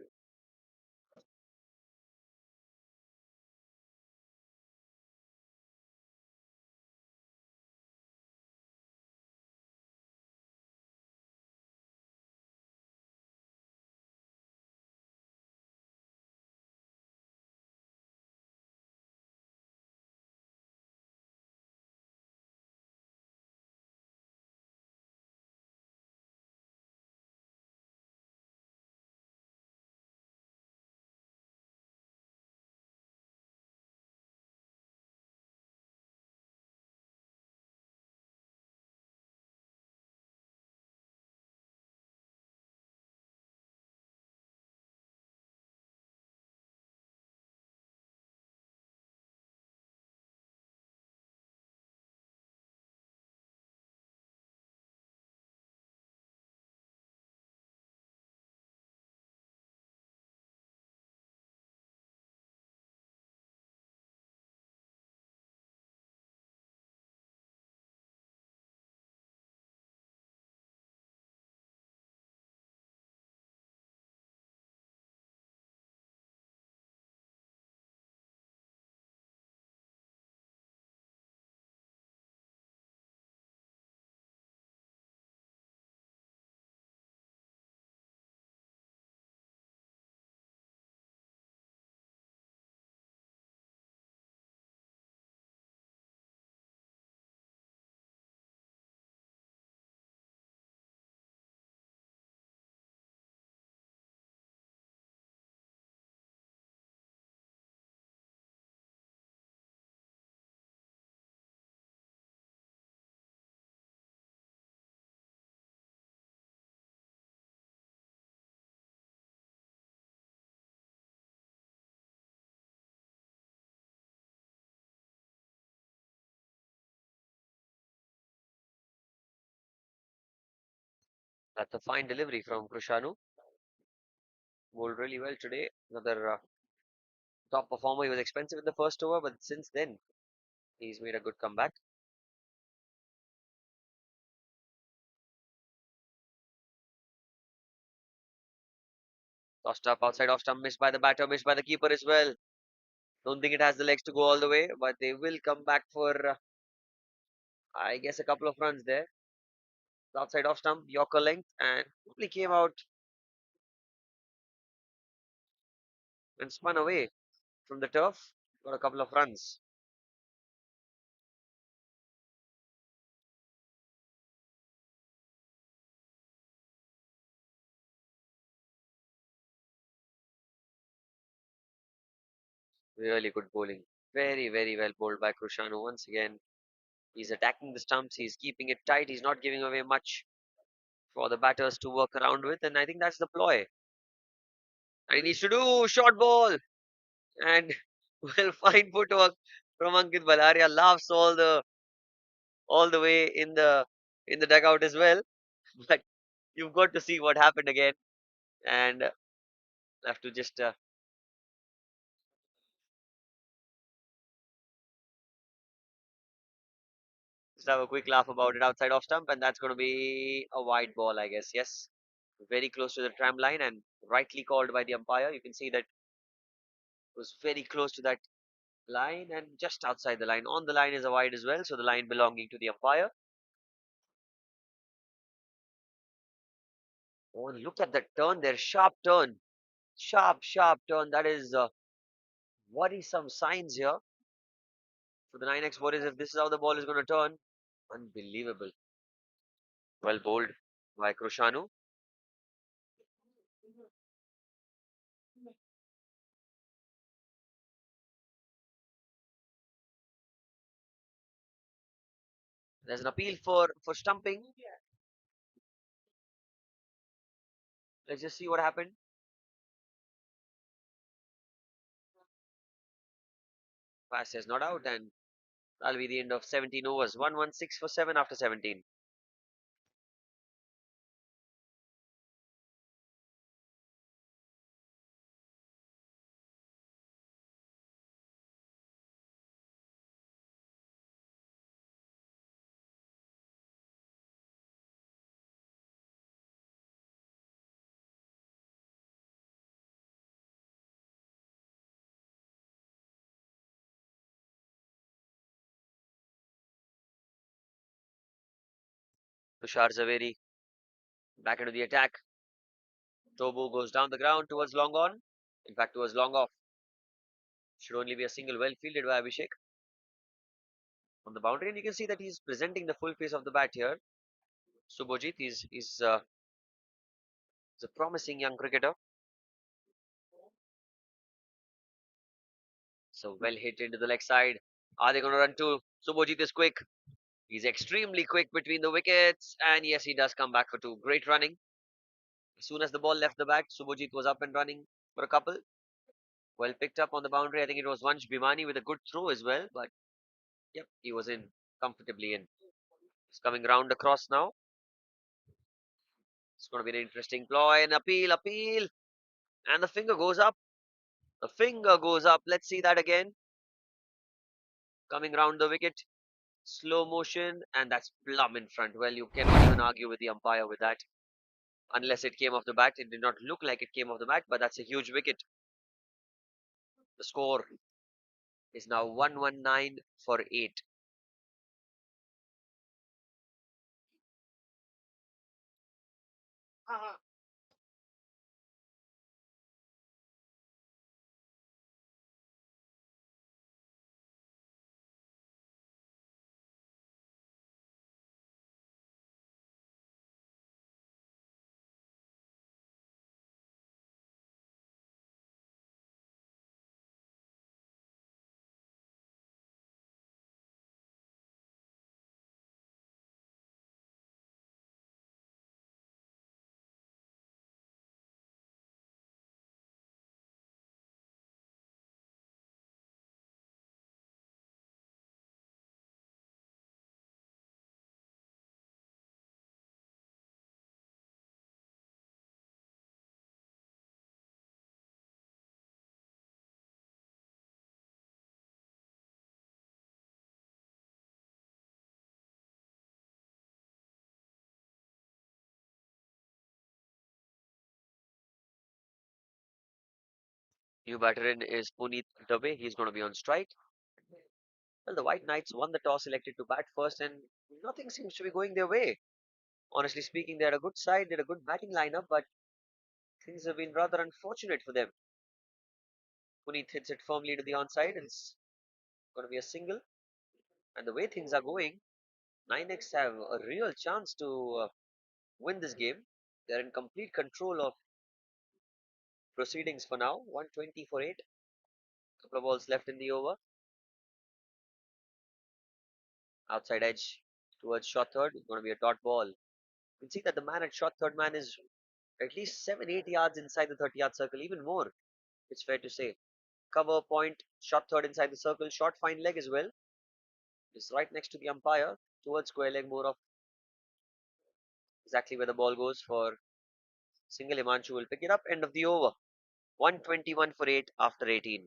That's a fine delivery from Krishanu. Bowled really well today. Another top performer. He was expensive in the first over, but since then, he's made a good comeback. Tossed up outside off stump, missed by the batter, missed by the keeper as well. Don't think it has the legs to go all the way, but they will come back for, I guess, a couple of runs there. Outside off stump, Yorker length, and probably came out and spun away from the turf. Got a couple of runs. Really good bowling. Very, very well bowled by Krishanu once again. He's attacking the stumps. He's keeping it tight. He's not giving away much for the batters to work around with, and I think that's the ploy. And he needs to do short ball, and well, fine footwork from Ankit Balaria. Laughs all the way in the dugout as well. But you've got to see what happened again, and have to just have a quick laugh about it outside off stump, and that's going to be a wide ball, I guess. Yes, very close to the tram line, and rightly called by the umpire. You can see that it was very close to that line and just outside the line. On the line is a wide as well, so the line belonging to the umpire. Oh, look at that turn there, sharp turn, sharp turn. That is worrisome signs here for the Nynex Warriors. If this is how the ball is going to turn, unbelievable. Well bowled by Krishanu. There's an appeal for stumping. Let's just see what happened. Pass is not out, and That'll be the end of 17 overs. 116 for 7 after 17. Tushar Zaveri back into the attack. Tobu goes down the ground towards long on. In fact, towards long off. Should only be a single, well fielded by Abhishek on the boundary. And you can see that he's presenting the full face of the bat here. Subhojit is a promising young cricketer. So well hit into the leg side. Are they going to run two? Subhojit is quick. He's extremely quick between the wickets. And yes, he does come back for two. Great running. As soon as the ball left the bat, Subhojit was up and running for a couple. Well picked up on the boundary. I think it was Vansh Bhimani with a good throw as well. But yep, he was in comfortably in. He's coming round across now. It's going to be an interesting ploy. An appeal. And the finger goes up. The finger goes up. Let's see that again. Coming round the wicket. Slow motion. And that's plumb in front. Well, you cannot even argue with the umpire with that. Unless it came off the bat. It did not look like it came off the bat. But that's a huge wicket. The score is now 119 for 8. New batter in is Puneet Dubey. He's going to be on strike. Well, the White Knights won the toss, elected to bat first, and nothing seems to be going their way. Honestly speaking, they had a good side, they had a good batting lineup, but things have been rather unfortunate for them. Puneet hits it firmly to the onside, and it's going to be a single. And the way things are going, Nynex have a real chance to win this game. They're in complete control of proceedings for now. 120 for 8. Couple of balls left in the over. Outside edge towards short third. It's going to be a dot ball. You can see that the man at short third man is at least 7-8 yards inside the 30-yard circle, even more. It's fair to say. Cover point, short third inside the circle, short fine leg as well. Is right next to the umpire towards square leg, more of exactly where the ball goes for single. Himanshu will pick it up. End of the over. 121 for 8 after 18.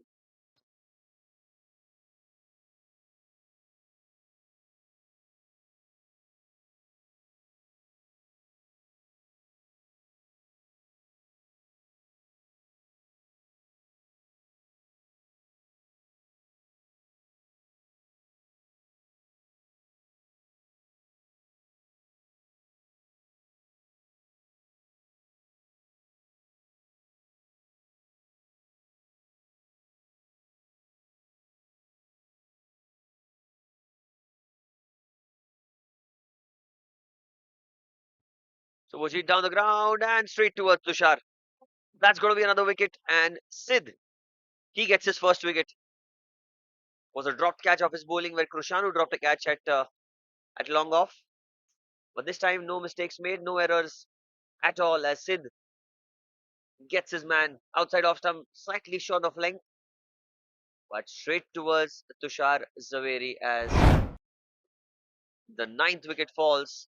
So Wajid down the ground and straight towards Tushar. That's going to be another wicket. And Sid, he gets his first wicket. Was a dropped catch of his bowling where Krushanu dropped a catch at long off. But this time, no mistakes made, no errors at all as Sid gets his man outside off stump, slightly short of length. but straight towards Tushar Zaveri as the ninth wicket falls.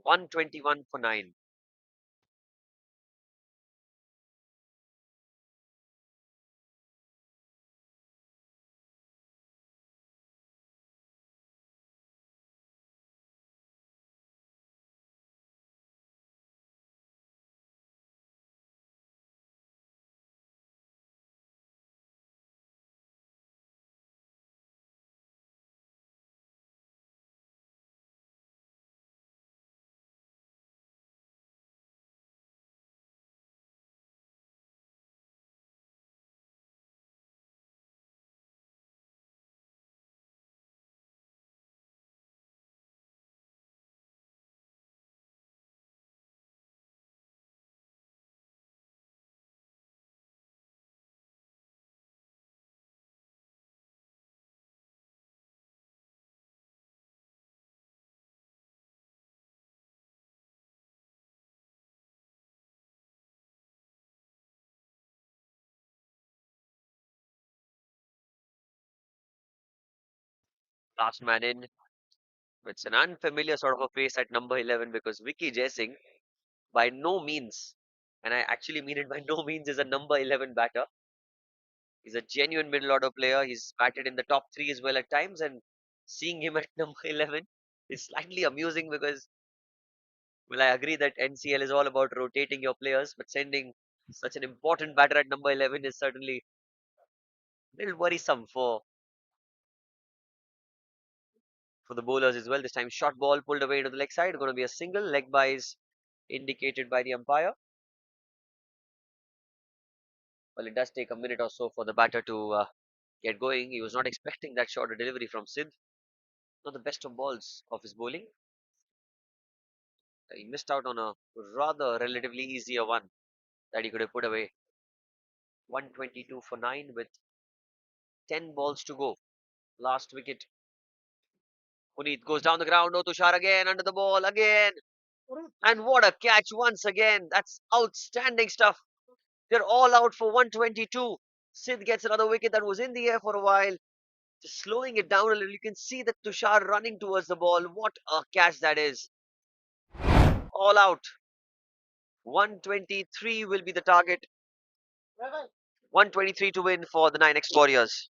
121 for 9. Last man in. It's an unfamiliar sort of a face at number 11 because Vicky Jaising, by no means, and I actually mean it by no means, is a number 11 batter. He's a genuine middle order player. He's batted in the top three as well at times, and seeing him at number 11 is slightly amusing because, well, I agree that NCL is all about rotating your players, but sending such an important batter at number 11 is certainly a little worrisome for the bowlers as well. This time, short ball pulled away to the leg side. Going to be a single. Leg byes indicated by the umpire. Well, it does take a minute or so for the batter to get going. He was not expecting that short delivery from Sid. Not the best of balls of his bowling. He missed out on a rather relatively easier one that he could have put away. 122 for 9 with 10 balls to go. Last wicket. Puneet goes down the ground. No Tushar again under the ball again. And what a catch once again. That's outstanding stuff. They're all out for 122. Sid gets another wicket that was in the air for a while. Just slowing it down a little. You can see that Tushar running towards the ball. What a catch that is. All out. 123 will be the target. 123 to win for the Nynex Warriors.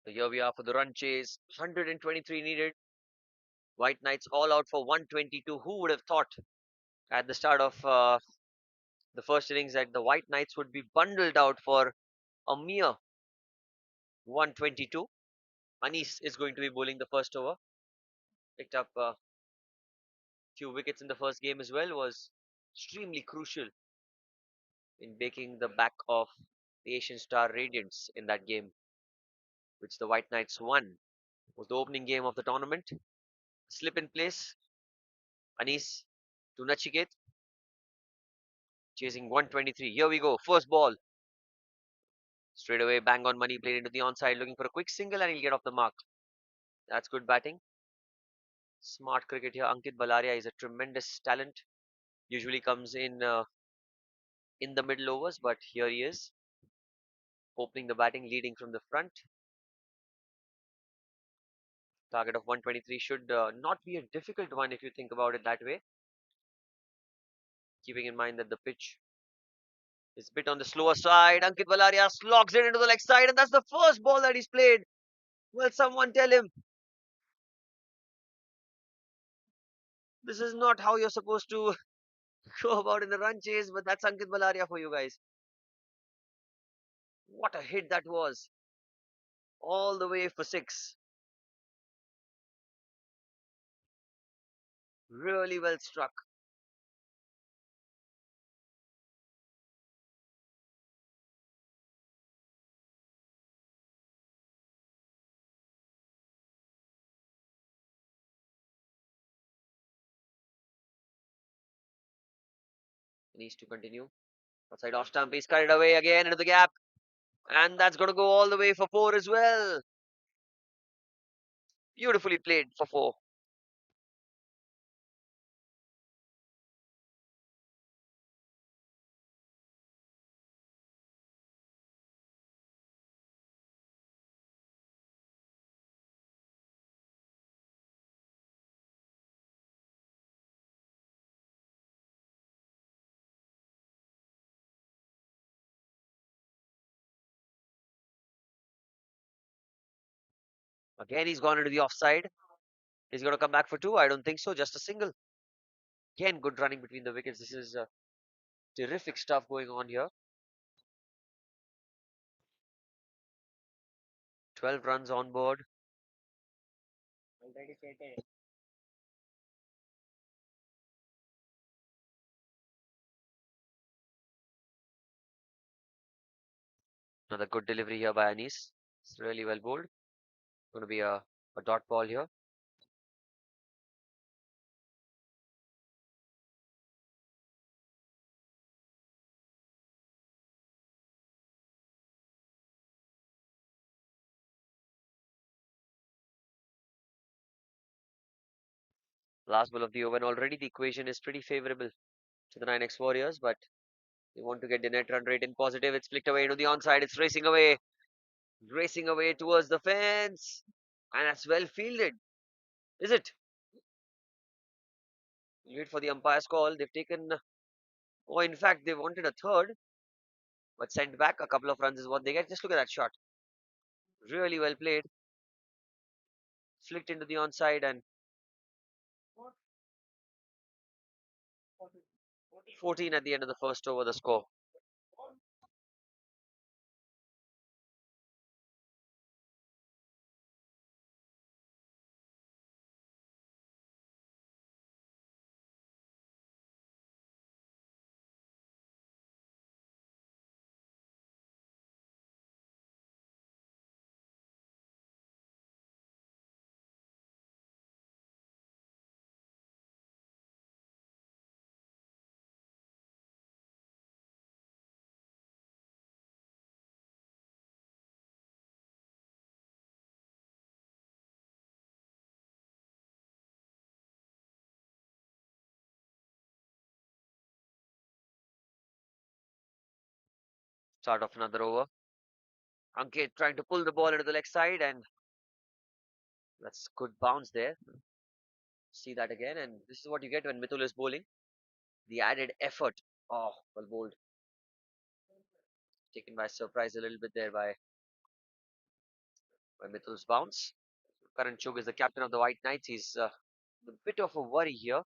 So here we are for the run chase. 123 needed. White Knights all out for 122. Who would have thought at the start of the first innings that the White Knights would be bundled out for a mere 122? Anis is going to be bowling the first over. Picked up a few wickets in the first game as well. Was extremely crucial in making the back of the Asian Star Radiants in that game, which the White Knights won. It was the opening game of the tournament. Slip in place. Anis to Nachiket, chasing 123. Here we go. First ball. Straight away, bang on money played into the onside, looking for a quick single, and he'll get off the mark. That's good batting. Smart cricket here. Ankit Balaria is a tremendous talent. Usually comes in the middle overs, but here he is, opening the batting, leading from the front. Target of 123 should not be a difficult one if you think about it that way, keeping in mind that the pitch is a bit on the slower side. Ankit Balaria slogs it into the leg side, and that's the first ball that he's played. Will someone tell him this is not how you're supposed to go about in the run chase? But that's Ankit Balaria for you guys. What a hit that was! All the way for six. Really well struck. He needs to continue. Outside off stump, he's carried away again into the gap. And that's going to go all the way for four as well. Beautifully played for four. Again, he's gone into the offside. He's going to come back for two. I don't think so. Just a single. Again, good running between the wickets. This is terrific stuff going on here. 12 runs on board. Another good delivery here by Anis. It's really well bowled. Going to be a dot ball here. Last ball of the over, and already the equation is pretty favorable to the Nynex Warriors, but they want to get the net run rate in positive. It's flicked away into the onside. It's racing away towards the fence, and that's well fielded. Is it? Wait for the umpire's call. They've taken, oh, in fact, they wanted a third, but sent back. A couple of runs is what they get. Just look at that shot. Really well played. Flicked into the onside, and 14 at the end of the first over, the score. Start of another over. Ankit trying to pull the ball into the leg side, and that's good bounce there. See that again, and this is what you get when Mithul is bowling. The added effort. Oh, well bowled. Taken by surprise a little bit there by by Mithel's bounce. Karan Chug is the captain of the White Knights. He's a bit of a worry here,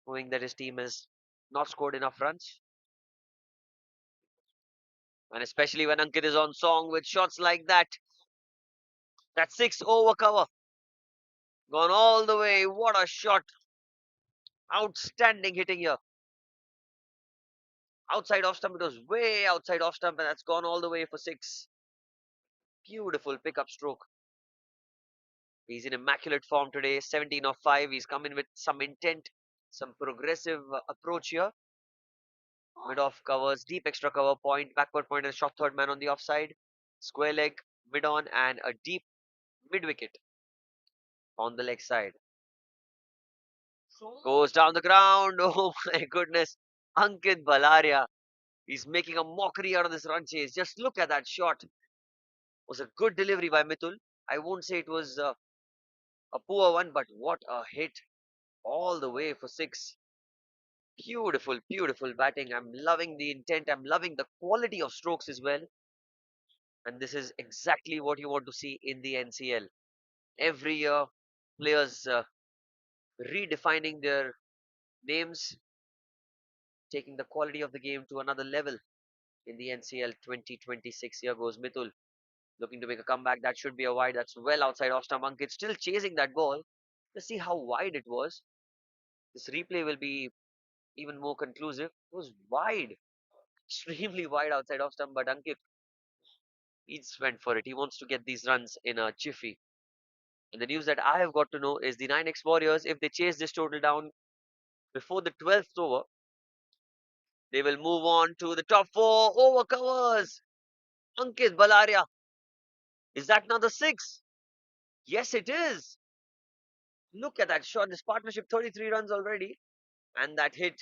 knowing that his team has not scored enough runs. And especially when Ankit is on song with shots like that. That six over cover. Gone all the way. What a shot. Outstanding hitting here. Outside off stump. It was way outside off stump, and that's gone all the way for six. Beautiful pickup stroke. He's in immaculate form today. 17 of 5. He's come in with some intent, some progressive approach here. Mid off covers, deep extra cover point, backward point, and shot third man on the offside. Square leg, mid on, and a deep mid wicket on the leg side. Goes down the ground. Oh my goodness. Ankit Balaria. He's making a mockery out of this run chase. Just look at that shot. It was a good delivery by Mithul. I won't say it was a poor one, but what a hit all the way for six. Beautiful, beautiful batting. I'm loving the intent. I'm loving the quality of strokes as well. And this is exactly what you want to see in the NCL. Every year, players redefining their names, taking the quality of the game to another level in the NCL 2026. Here goes Mithul, looking to make a comeback. That should be a wide. That's well outside off stump. Ankit still chasing that ball. Let's see how wide it was. This replay will be even more conclusive. It was wide, extremely wide outside off stump, but Ankit, he just went for it. He wants to get these runs in a jiffy. And the news that I have got to know is the Nynex Warriors, if they chase this total down before the 12th over, they will move on to the top four over covers. Ankit Balaria. Is that another six? Yes, it is. Look at that shot. This partnership 33 runs already. And that hit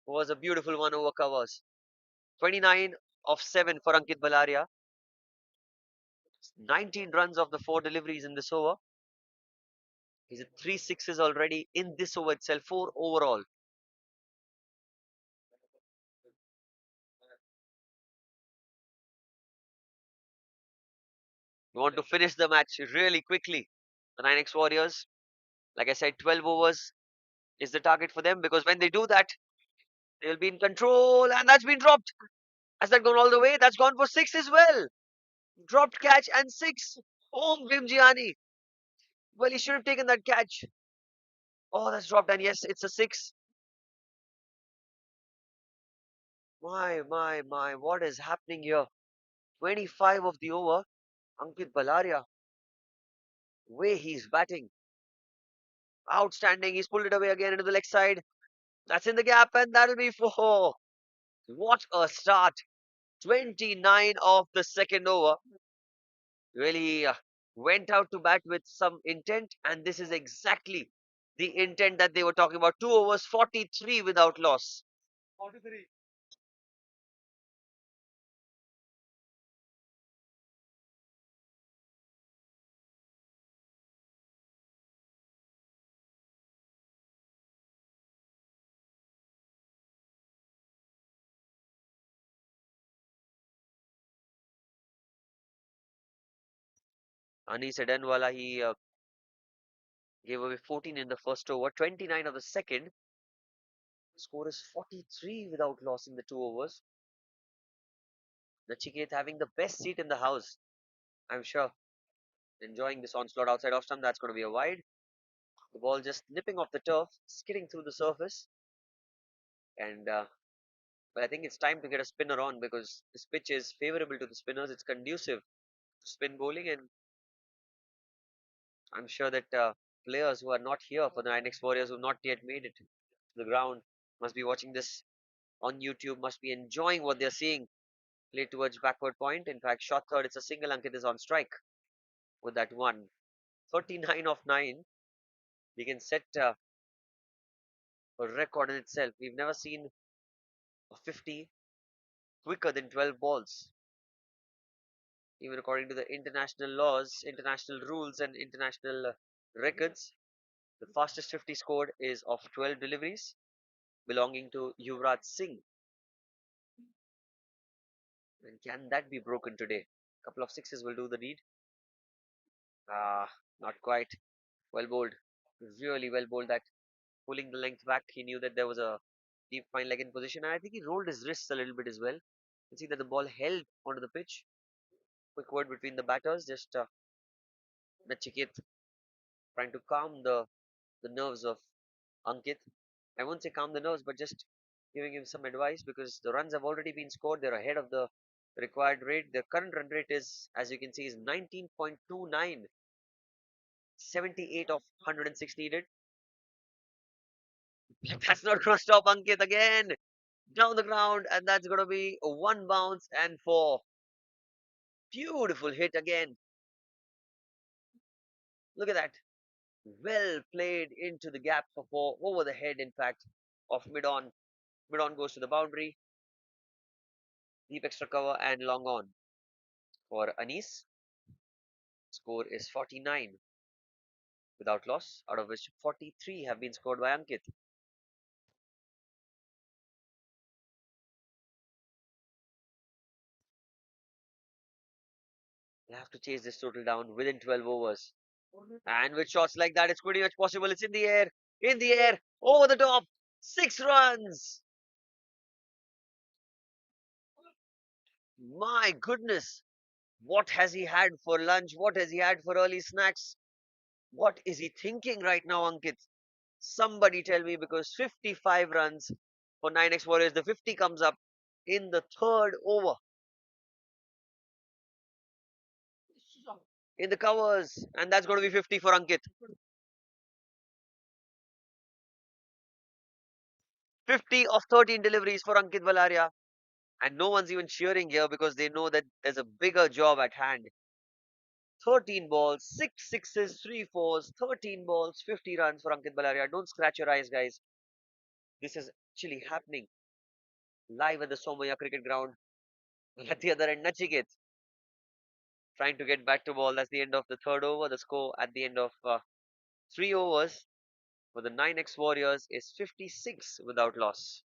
was a beautiful one over covers. 29 of 7 for Ankit Balaria. 19 runs of the 4 deliveries in this over. He's at 3 sixes already in this over itself, 4 overall. We want to finish the match really quickly. The 9X Warriors, like I said, 12 overs is the target for them because when they do that, they'll be in control. And that's been dropped. Has that gone all the way? That's gone for 6 as well. Dropped catch and 6. Oh, Vimjiani. Well, he should have taken that catch. Oh, that's dropped. And yes, it's a 6. My. What is happening here? 25 of the over. Ankit Balaria. Way he's batting. Outstanding. He's pulled it away again into the leg side. That's in the gap, and that'll be 4. What a start. 29 of the second over. Really went out to bat with some intent, and this is exactly the intent that they were talking about. 2 overs, 43 without loss. Anis Adenwala, he gave away 14 in the first over, 29 of the second. Score is 43 without loss in the 2 overs. Nachiket having the best seat in the house, I'm sure. Enjoying this onslaught outside off stump. That's going to be a wide. The ball just nipping off the turf, skidding through the surface. And but I think it's time to get a spinner on because this pitch is favorable to the spinners. It's conducive to spin bowling, and I'm sure that players who are not here for the Nynex Warriors who have not yet made it to the ground must be watching this on YouTube, must be enjoying what they're seeing. Play towards backward point. In fact, shot third, it's a single. Ankit is on strike with that one. 39 of 9. We can set a record in itself. We've never seen a 50 quicker than 12 balls. Even according to the international laws, international rules, and international records, the fastest 50 scored is of 12 deliveries, belonging to Yuvraj Singh. And can that be broken today? A couple of sixes will do the deed. Ah, not quite. Well bowled. Really well bowled that. Pulling the length back, he knew that there was a deep fine leg in position, and I think he rolled his wrists a little bit as well. You can see that the ball held onto the pitch. Quick word between the batters, just Nachiket trying to calm the nerves of Ankit. I won't say calm the nerves, but just giving him some advice because the runs have already been scored. They're ahead of the required rate. Their current run rate is, as you can see, is 19.29, 78 of 106 needed. That's not going to stop Ankit again. Down the ground, and that's going to be a one bounce and four. Beautiful hit again. Look at that. Well played into the gap for four, over the head, in fact, of mid on. Mid on goes to the boundary. Deep extra cover and long on for Anis. Score is 49 without loss, out of which 43 have been scored by Ankit. They have to chase this total down within 12 overs. And with shots like that, it's pretty much possible. It's in the air, over the top. 6 runs. My goodness. What has he had for lunch? What has he had for early snacks? What is he thinking right now, Ankit? Somebody tell me, because 55 runs for Nynex Warriors. The 50 comes up in the third over. In the covers, and that's going to be 50 for Ankit. 50 of 13 deliveries for Ankit Valaria, and no one's even cheering here because they know that there's a bigger job at hand. 13 balls, 6 sixes, 3 fours, 13 balls, 50 runs for Ankit Valaria. Don't scratch your eyes, guys. This is actually happening live at the Somaya cricket ground. At the other end, Nachiket trying to get back to ball. That's the end of the third over. The score at the end of 3 overs for the 9X Warriors is 56 without loss.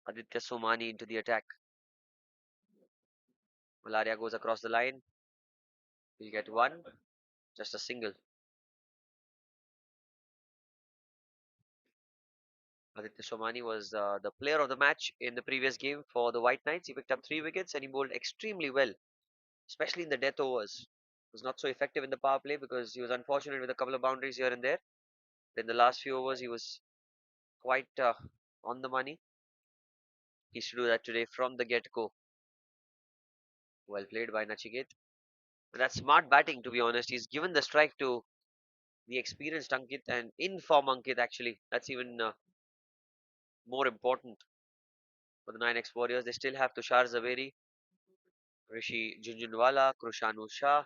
Aditya Somani into the attack. Malaria goes across the line. He'll get one, just a single. Aditya Somani was the player of the match in the previous game for the White Knights. He picked up 3 wickets and he bowled extremely well, especially in the death overs. Was not so effective in the power play because he was unfortunate with a couple of boundaries here and there. In the last few overs, he was quite on the money. He should do that today from the get-go. Well played by Nachiket. That's smart batting, to be honest. He's given the strike to the experienced Ankit and in-form Ankit, actually. That's even more important for the 9X Warriors. They still have Tushar Zaveri, Rishi Junjunwala, Krushanu Shah,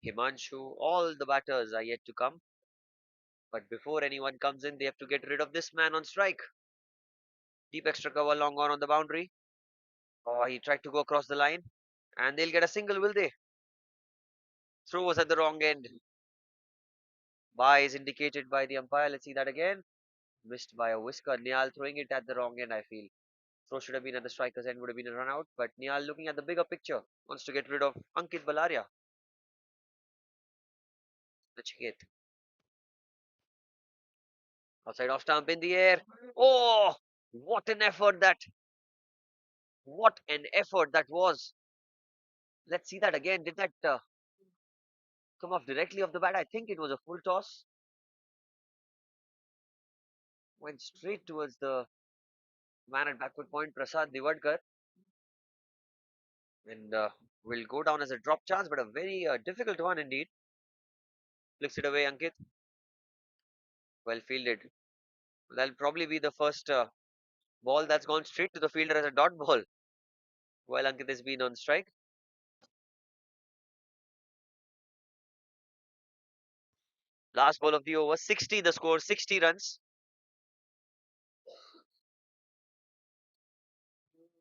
Himanshu. All the batters are yet to come. But before anyone comes in, they have to get rid of this man on strike. Deep extra cover, long on the boundary. Oh, he tried to go across the line. And they'll get a single, will they? Throw was at the wrong end. Bye is indicated by the umpire. Let's see that again. Missed by a whisker. Niall throwing it at the wrong end, I feel. Throw should have been at the striker's end, would have been a run out. But Niall, looking at the bigger picture, wants to get rid of Ankit Balaria. Nachiket. Outside off stump in the air. Oh, what an effort that. What an effort that was. Let's see that again. Did that come off directly off the bat? I think it was a full toss. Went straight towards the Man at backward point, Prasad Divadkar. And will go down as a drop chance, but a very difficult one indeed. Flicks it away, Ankit. Well fielded. That'll probably be the first ball that's gone straight to the fielder as a dot ball while Ankit has been on strike. Last ball of the over, 60 the score, 60 runs.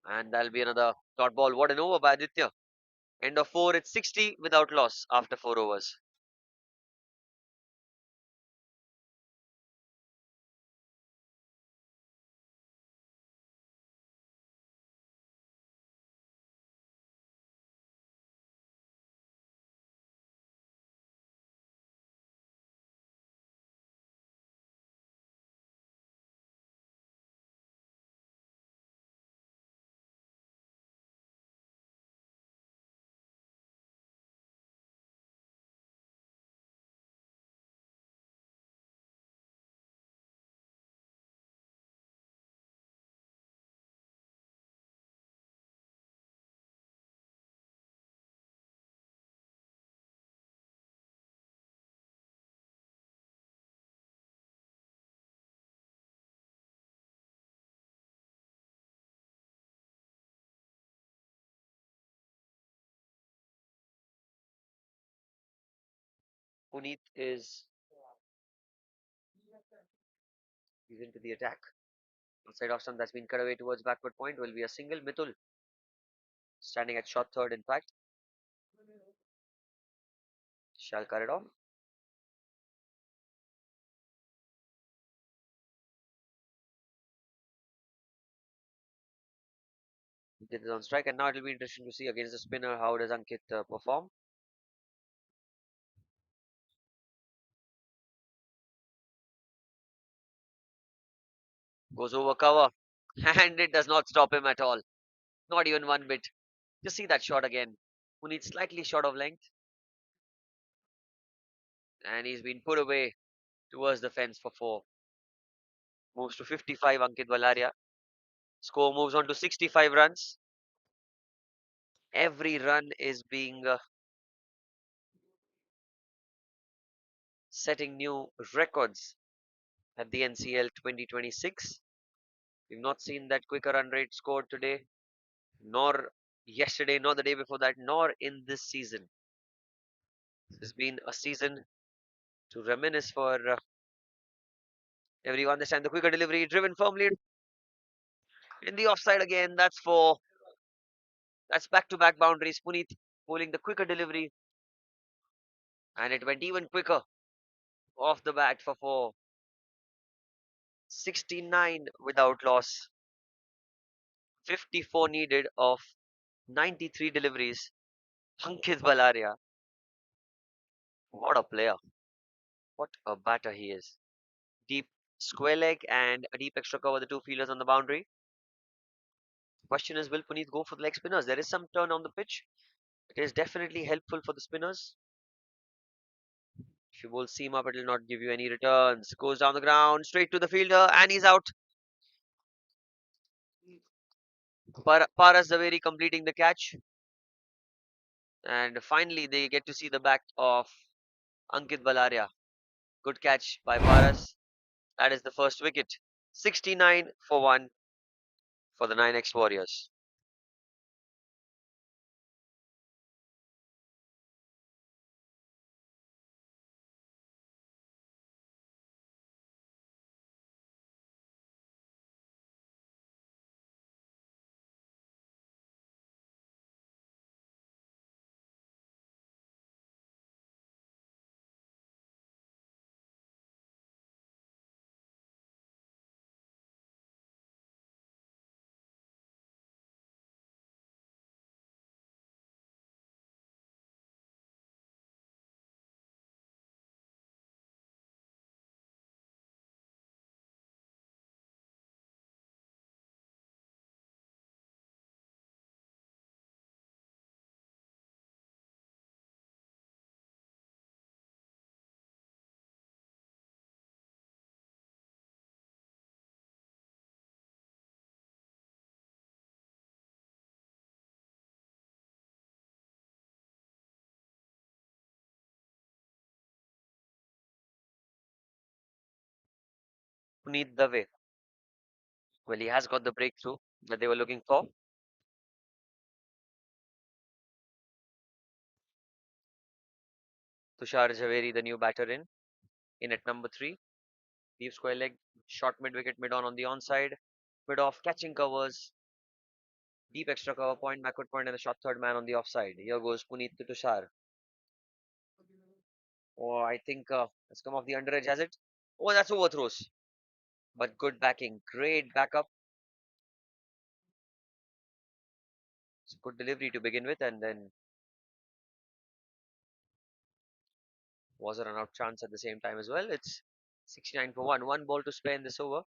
And that'll be another dot ball. What an over by Aditya. End of 4, it's 60 without loss after 4 overs. Puneet is he's into the attack. Outside off stump that's been cut away towards backward point will be a single. Mitul standing at short third, in fact, shall cut it off. Ankit is on strike, and now it'll be interesting to see against the spinner how does Ankit perform. Goes over cover, and it does not stop him at all. Not even one bit. Just see that shot again. Puneet slightly short of length, and he's been put away towards the fence for 4. Moves to 55, Ankit Valaria. Score moves on to 65 runs. Every run is being setting new records at the NCL 2026. We've not seen that quicker run rate scored today, nor yesterday, nor the day before that, nor in this season. This has been a season to reminisce for everyone. This time, the quicker delivery driven firmly in the offside again. That's 4. That's back-to-back boundaries. Puneet pulling the quicker delivery, and it went even quicker off the bat for 4. 69 without loss. 54 needed of 93 deliveries. Ankit Balaria. What a player. What a batter he is. Deep square leg and a deep extra cover, the two fielders on the boundary. Question is, will Puneet go for the leg spinners? There is some turn on the pitch. It is definitely helpful for the spinners. If you bowl seam up, it will not give you any returns. Goes down the ground, straight to the fielder, and he's out. Paras Zaveri completing the catch. And finally, they get to see the back of Ankit Balaria. Good catch by Paras. That is the first wicket. 69 for 1 for the Nynex Warriors. Puneet Dave. Well, he has got the breakthrough that they were looking for. Tushar Javeri, the new batter in at number 3. Deep square leg, short mid wicket, mid on the onside, mid off, catching covers, deep extra cover point, backward point, and a short third man on the offside. Here goes Puneet to Tushar. Oh, I think it's come off the under edge, has it? Oh, that's overthrows. But good backing, great backup. It's a good delivery to begin with, and then was a run out chance at the same time as well. It's 69 for 1. One ball to spare in this over.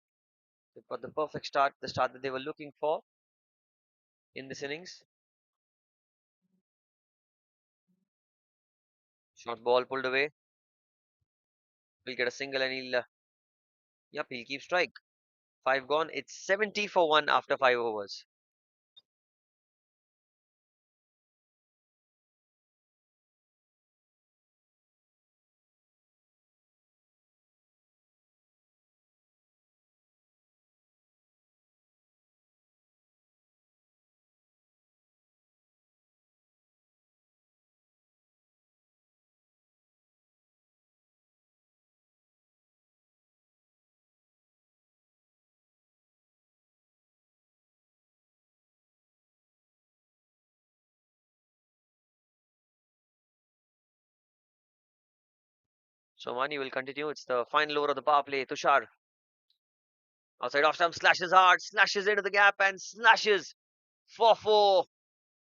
They've got the perfect start, the start that they were looking for in this innings. Short ball pulled away. He'll get a single and he'll keep strike. 5 gone. It's 70 for 1 after 5 overs. So Mani will continue. It's the final over of the power play. Tushar outside off stump slashes hard, slashes into the gap and slashes for 4.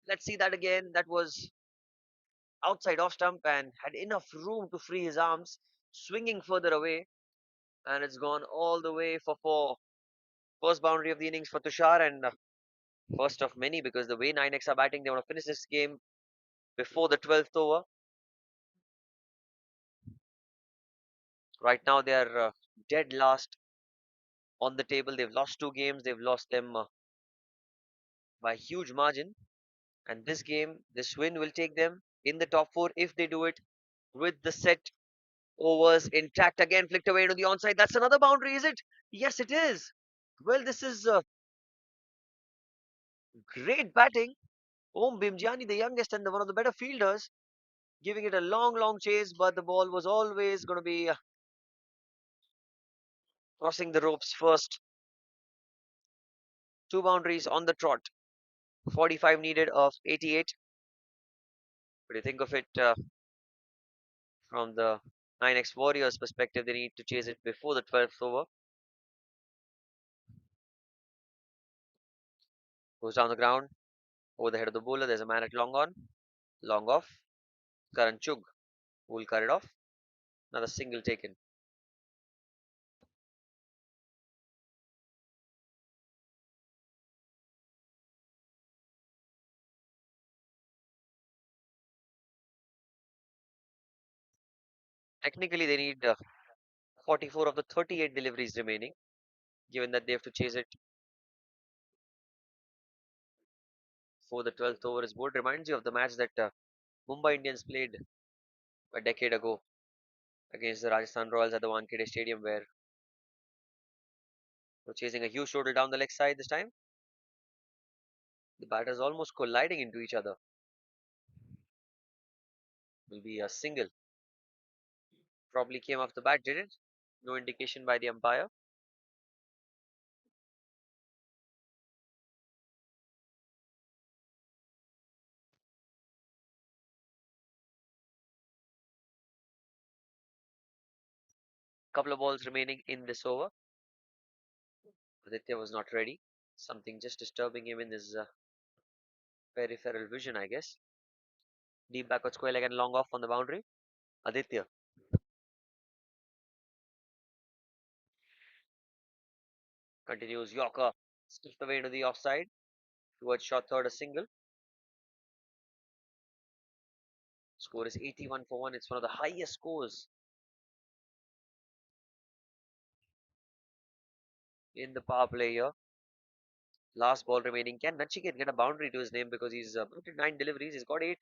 Let's see that again. That was outside off stump and had enough room to free his arms, swinging further away, and it's gone all the way for 4. First boundary of the innings for Tushar, and first of many because the way Nynex are batting, they want to finish this game before the 12th over. Right now, they are dead last on the table. They've lost 2 games. They've lost them by a huge margin. And this game, this win will take them in the top 4 if they do it with the set overs intact. Again, flicked away to the onside. That's another boundary, is it? Yes, it is. Well, this is great batting. Om Bimjiani, the youngest and one of the better fielders, giving it a long, long chase, but the ball was always going to be crossing the ropes first. 2 boundaries on the trot. 45 needed of 88. But you think of it from the 9x Warriors perspective, they need to chase it before the 12th over. Goes down the ground over the head of the bowler. There's a man at long on, long off. Karan Chug will cut it off. Another single taken. Technically, they need 44 of the 38 deliveries remaining, given that they have to chase it for the 12th over. His board reminds you of the match that Mumbai Indians played a decade ago against the Rajasthan Royals at the Wankhede Stadium, where they're chasing a huge total down the leg side this time. The batters almost colliding into each other. Will be a single. Probably came off the bat, did it? No indication by the umpire. Couple of balls remaining in this over. Aditya was not ready. Something just disturbing him in his peripheral vision, I guess. Deep backward square leg and long off on the boundary. Aditya continues Yorker. Skipped away to the offside. Towards short third, a single. Score is 81 for 1. It's one of the highest scores in the power play here. Last ball remaining. Can Nachiket get a boundary to his name because he's put 9 deliveries? He's got 8.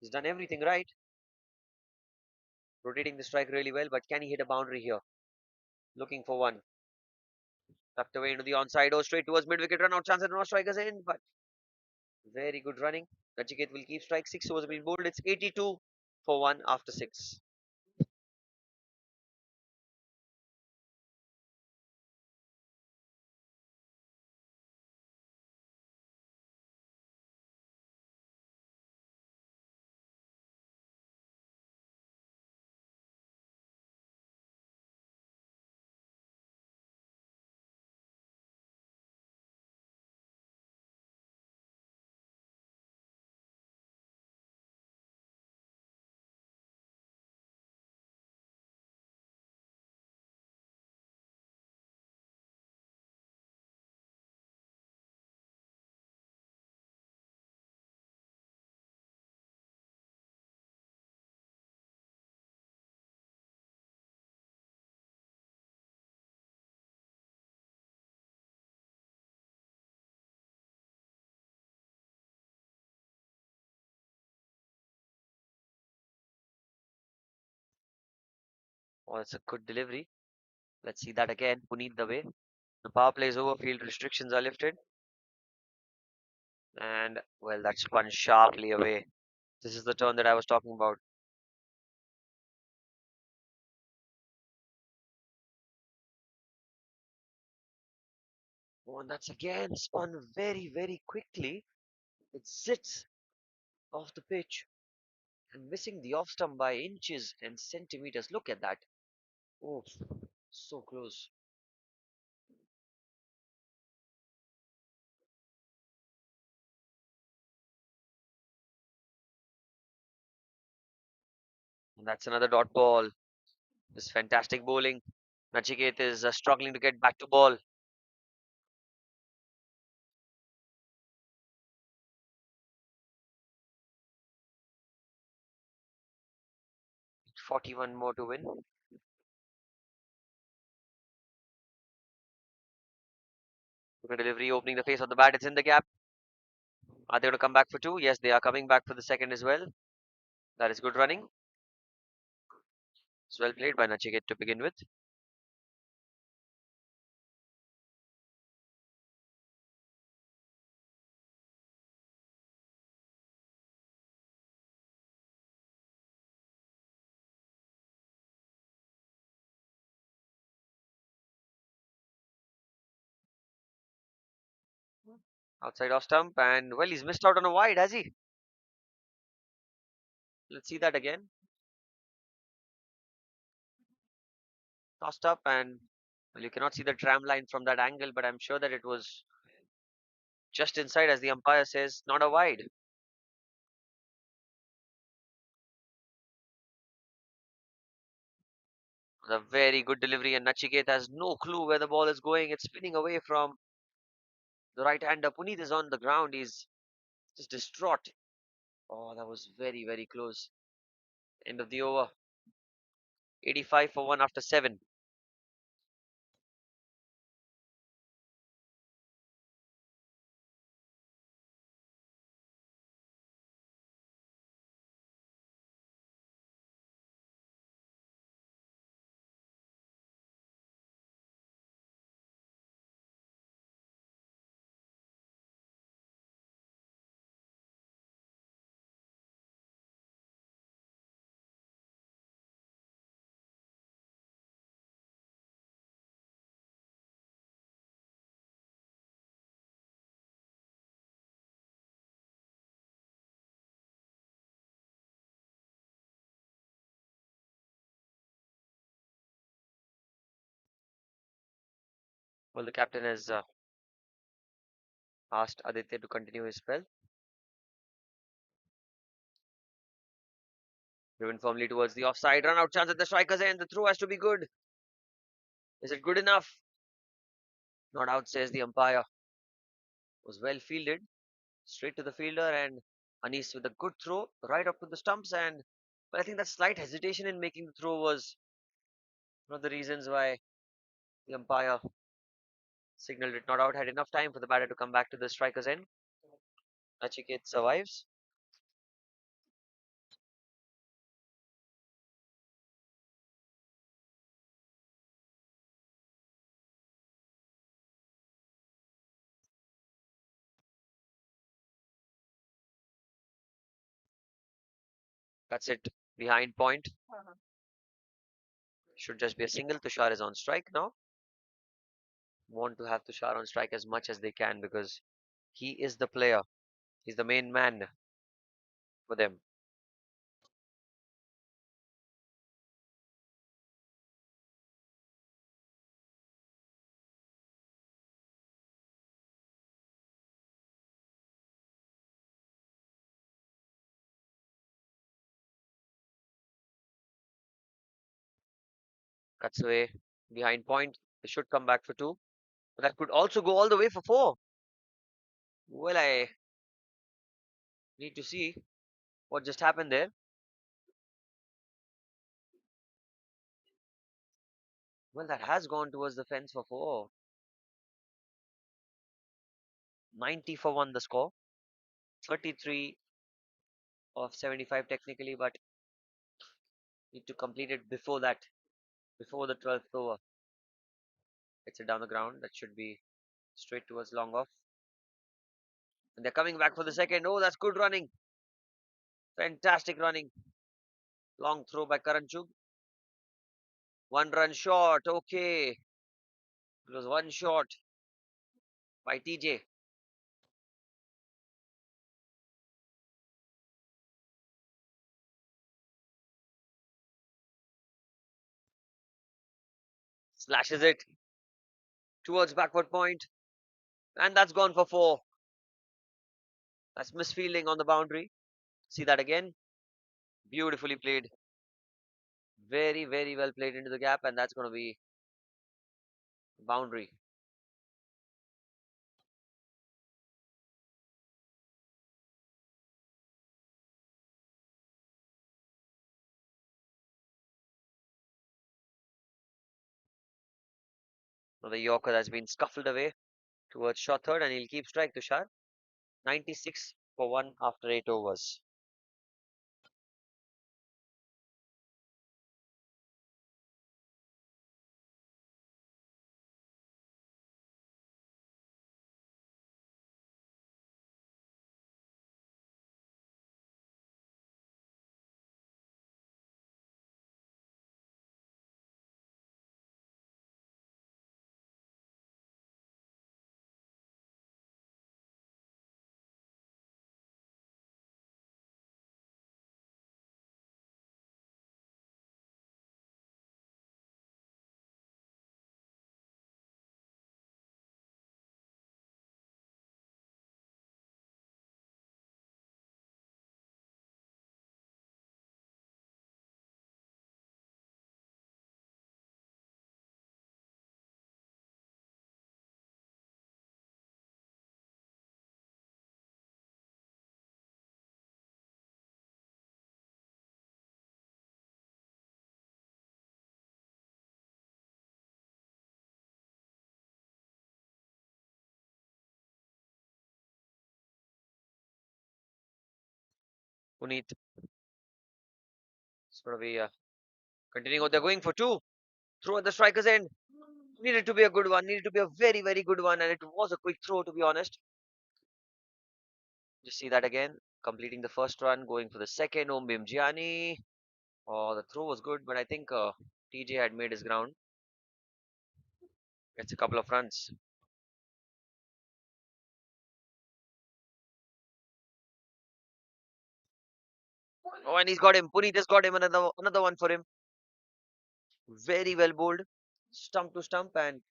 He's done everything right. Rotating the strike really well, but can he hit a boundary here? Looking for one. Tucked away into the onside. Oh, straight towards mid wicket. Run out chance and no strikers in. But very good running. Nachiket will keep strike. 6 overs have been bowled. It's 82 for 1 after 6. Oh, that's a good delivery. Let's see that again. Puneet the way. The power play is over. Field restrictions are lifted. And, well, that's spun sharply away. This is the turn that I was talking about. Oh, and that's again spun very, very quickly. It sits off the pitch and missing the off stump by inches and centimeters. Look at that. Oh, so close. And that's another dot ball. This fantastic bowling. Nachiket is struggling to get back to ball. 41 more to win. Look at delivery opening the face of the bat. It's in the gap. Are they going to come back for two? Yes, they are coming back for the second as well. That is good running. It's well played by Nachiket to begin with. Outside off stump, and well, he's missed out on a wide, has he? Let's see that again. Tossed up, and well, you cannot see the tram line from that angle, but I'm sure that it was just inside, as the umpire says, not a wide. A very good delivery, and Nachiket has no clue where the ball is going. It's spinning away from the right hander. Puneet is on the ground. He's just distraught. Oh, that was very, very close. End of the over. 85 for 1 after 7. Well, the captain has asked Aditya to continue his spell. Driven firmly towards the offside. Run out chance at the striker's end. The throw has to be good. Is it good enough? Not out, says the umpire. Was well fielded. Straight to the fielder, and Anis with a good throw right up to the stumps. And but I think that slight hesitation in making the throw was one of the reasons why the umpire signaled it not out. Had enough time for the batter to come back to the striker's end. Nachiket survives. That's it. Behind point. Should just be a single. Tushar is on strike now. Want to have Tushar on strike as much as they can because he is the player. He's the main man for them. Cuts away behind point. They should come back for two. But that could also go all the way for four. Well, I need to see what just happened there. Well, that has gone towards the fence for four. 90 for one the score. 33 of 75 technically, but need to complete it before that, before the 12th over. It's it down the ground. That should be straight towards long off. And they're coming back for the second. Oh, that's good running. Fantastic running. Long throw by Karanchuk. One run short. Okay. It was one shot by TJ. Slashes it towards backward point, and that's gone for four. That's misfielding on the boundary. See that again? Beautifully played. Very, very well played into the gap, and that's going to be boundary. Another Yorker that's been scuffled away towards short third, and he'll keep strike Tushar. 96 for one after 8 overs. Puneet is going to be continuing what they're going for two. Throw at the striker's end. Needed to be a good one. Needed to be a very, very good one, and it was a quick throw, to be honest. Just see that again. Completing the first run, going for the second. Ombim Gianni. Oh, the throw was good, but I think TJ had made his ground. It's a couple of runs. Oh, and he's got him. Puneet has got him. Another one for him. Very well bowled. Stump to stump, and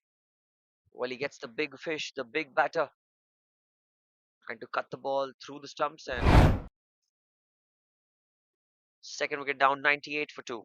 well, he gets the big fish, the big batter, trying to cut the ball through the stumps, and second wicket down, 98 for two.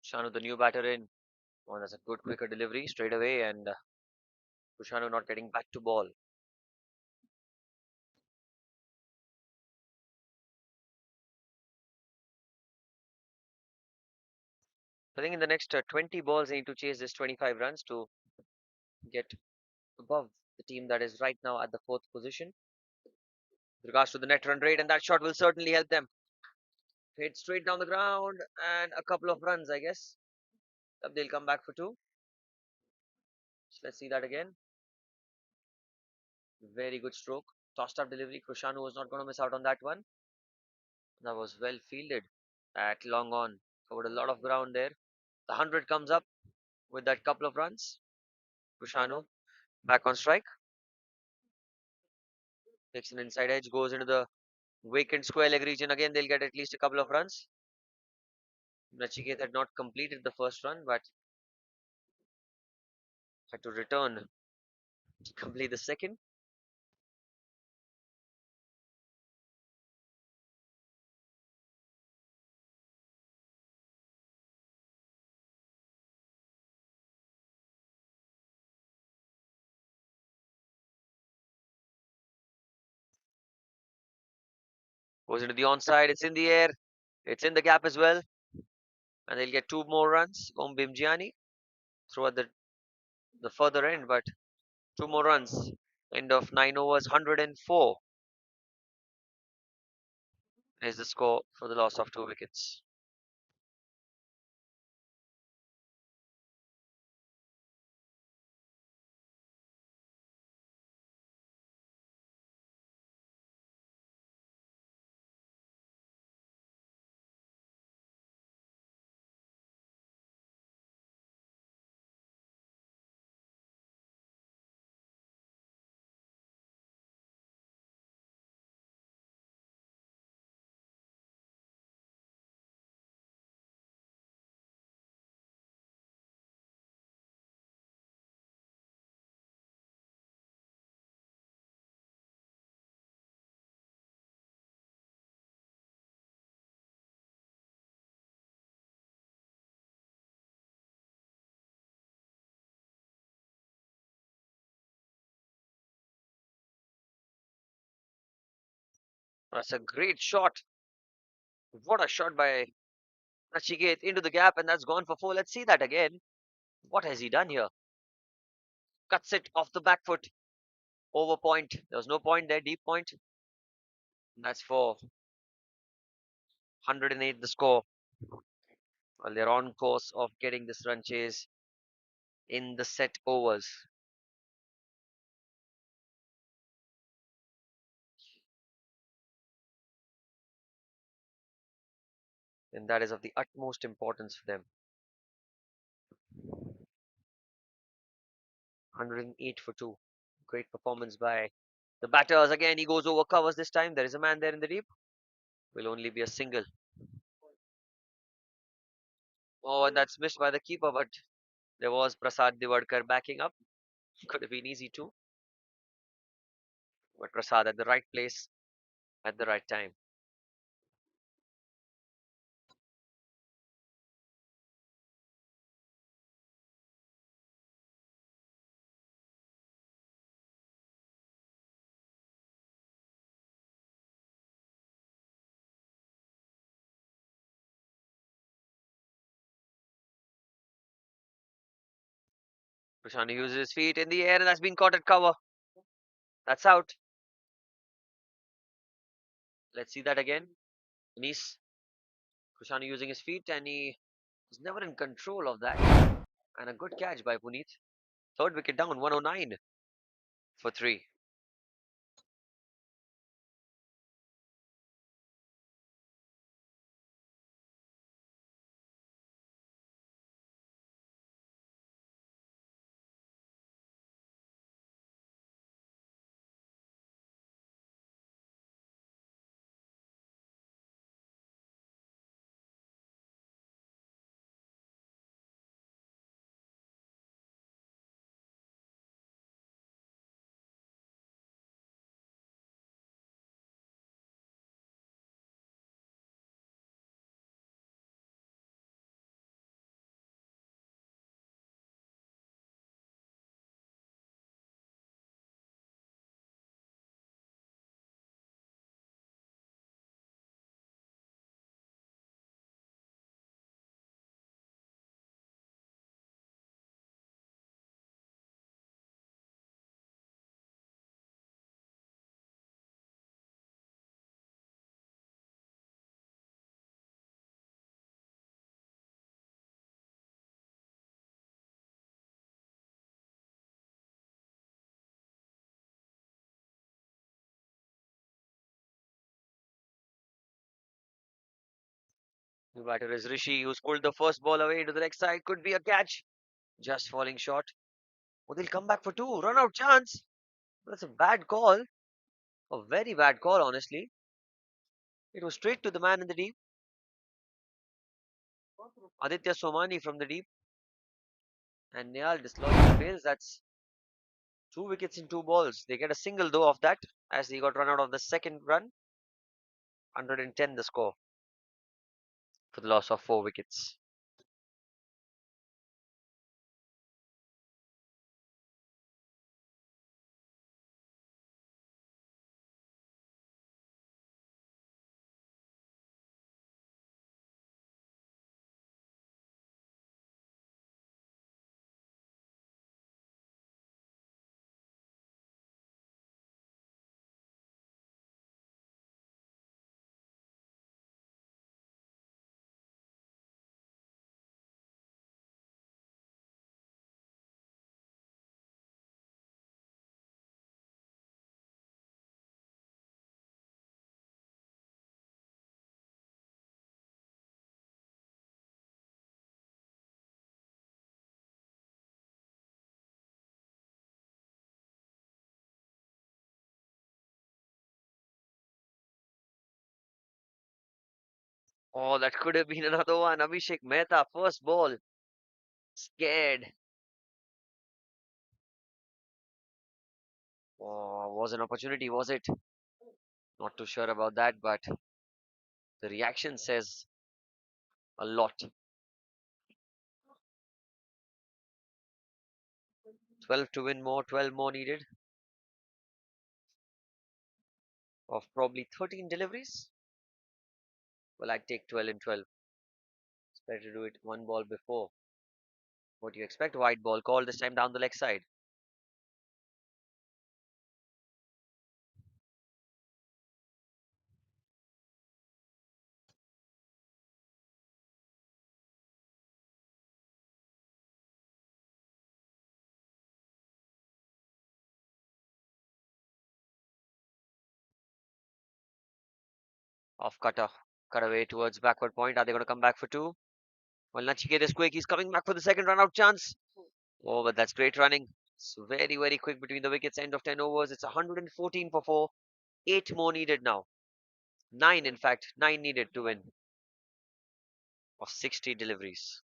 Kushanu, the new batter in. Oh, that's a good, quicker delivery straight away, and Kushanu not getting back to ball. I think in the next 20 balls, they need to chase this 25 runs to get above the team that is right now at the fourth position. With regards to the net run rate, and that shot will certainly help them. Hit straight down the ground, and a couple of runs, I guess. They'll come back for two. So let's see that again. Very good stroke. Tossed up delivery. Kushanu was not going to miss out on that one. That was well fielded at long on. Covered a lot of ground there. The 100 comes up with that couple of runs. Kushanu back on strike. Takes an inside edge. Goes into the vacant square leg region. Again, they'll get at least a couple of runs. Nachiket had not completed the first run, but had to return to complete the second. Goes into the onside. It's in the air. It's in the gap as well. And they'll get two more runs. Om Bimjiani throw at the further end, but two more runs. End of 9 overs, 104 is the score for the loss of 2 wickets. That's a great shot. What a shot by Nachiket into the gap, and that's gone for four. Let's see that again. What has he done here? Cuts it off the back foot. Over point. There was no point there, deep point. And that's for 108 the score. Well, they're on course of getting this run chase in the set overs. And that is of the utmost importance for them. 108 for two. Great performance by the batters. Again, he goes over covers this time. There is a man there in the deep. Will only be a single. Oh, and that's missed by the keeper, but there was Prasad Divadkar backing up. Could have been easy too. But Prasad at the right place at the right time. Prashant uses his feet in the air, and that's been caught at cover. That's out. Let's see that again. Nice. Kushani using his feet, and he was never in control of that. And a good catch by Puneet. Third wicket down, 109 for three. The batter is Rishi, who's pulled the first ball away to the leg side. Could be a catch. Just falling short. Oh, they'll come back for two. Run out chance. That's a bad call. A very bad call, honestly. It was straight to the man in the deep. Aditya Somani from the deep. And Niyal dislodges the bails. That's 2 wickets in 2 balls. They get a single though of that as he got run out of the second run. 110 the score for the loss of 4 wickets. Oh, that could have been another one. Abhishek Mehta, first ball. Scared. Oh, was an opportunity, was it? Not too sure about that, but the reaction says a lot. 12 to win more, 12 more needed of probably 13 deliveries. Well, I'd take 12 and 12. It's better to do it one ball before. What do you expect? White ball called this time down the leg side. Off cutter. Cut away towards backward point. Are they going to come back for two? Well, Nachiket is quick. He's coming back for the second run out chance. Oh, but that's great running. It's very, very quick between the wickets. End of 10 overs. It's 114 for 4. 8 more needed now. 9, in fact. 9 needed to win of 60 deliveries.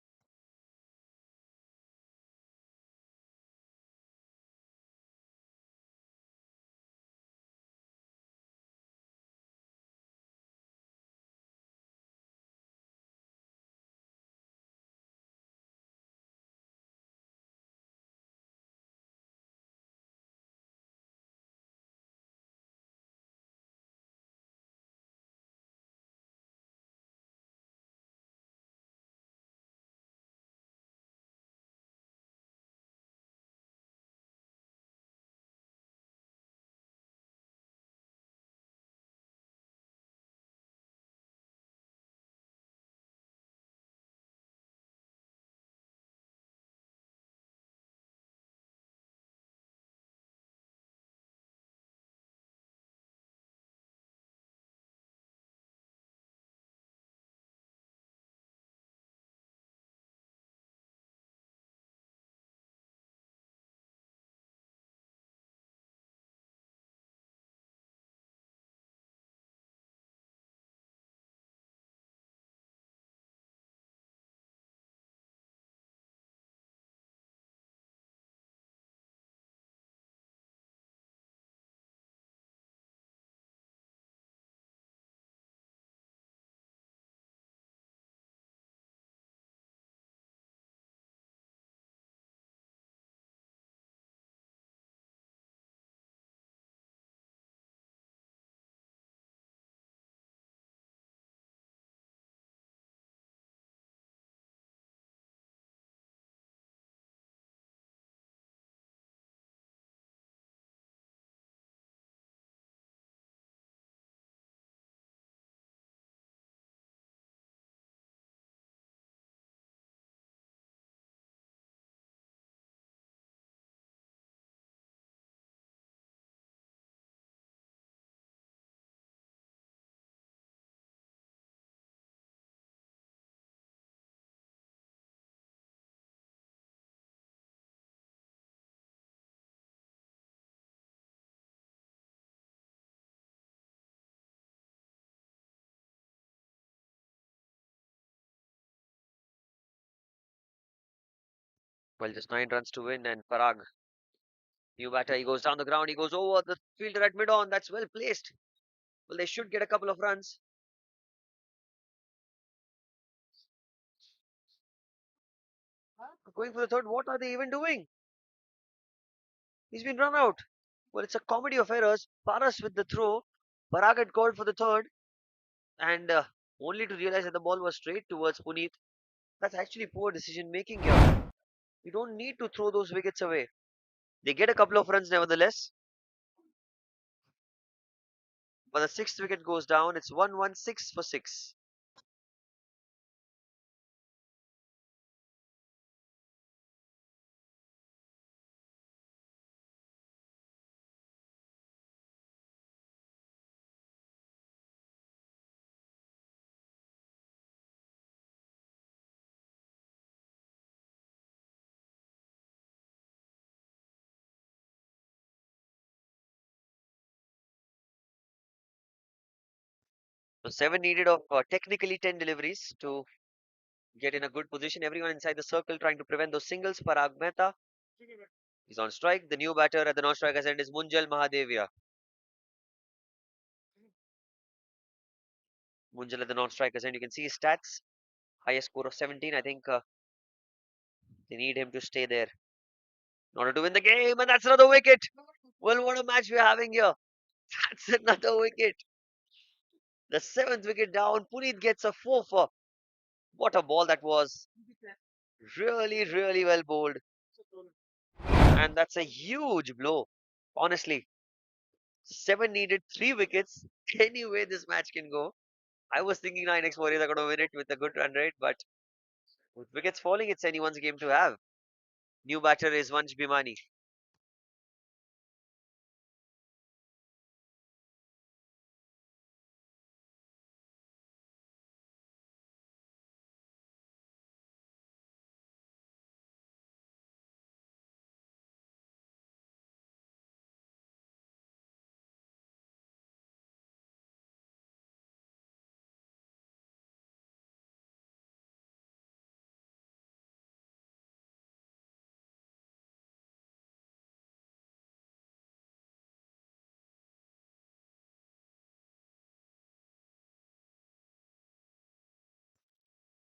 Well, just 9 runs to win, and Parag, new batter, he goes down the ground, he goes over the fielder at mid on. That's well placed. Well, they should get a couple of runs. Going for the third, what are they even doing? He's been run out. Well, it's a comedy of errors. Paras with the throw. Parag had called for the third, and only to realize that the ball was straight towards Puneet. That's actually poor decision making here. You don't need to throw those wickets away. They get a couple of runs nevertheless, but the sixth wicket goes down. It's 1-1, 6 for 6. So 7 needed of technically 10 deliveries to get in a good position. Everyone inside the circle trying to prevent those singles. Parag Mehta is on strike. The new batter at the non-striker's end is Munjal Mahadevia. Munjal at the non-striker's end. You can see his stats. Highest score of 17. I think they need him to stay there in order to win the game. And that's another wicket. Well, what a match we're having here. That's another wicket. The seventh wicket down. Puneet gets a 4 for. What a ball that was. Really, really well bowled. And that's a huge blow. Honestly, 7 needed, 3 wickets. Any way this match can go. I was thinking Nynex Warriors are going to win it with a good run rate, but with wickets falling, it's anyone's game to have. New batter is Vansh Bhimani.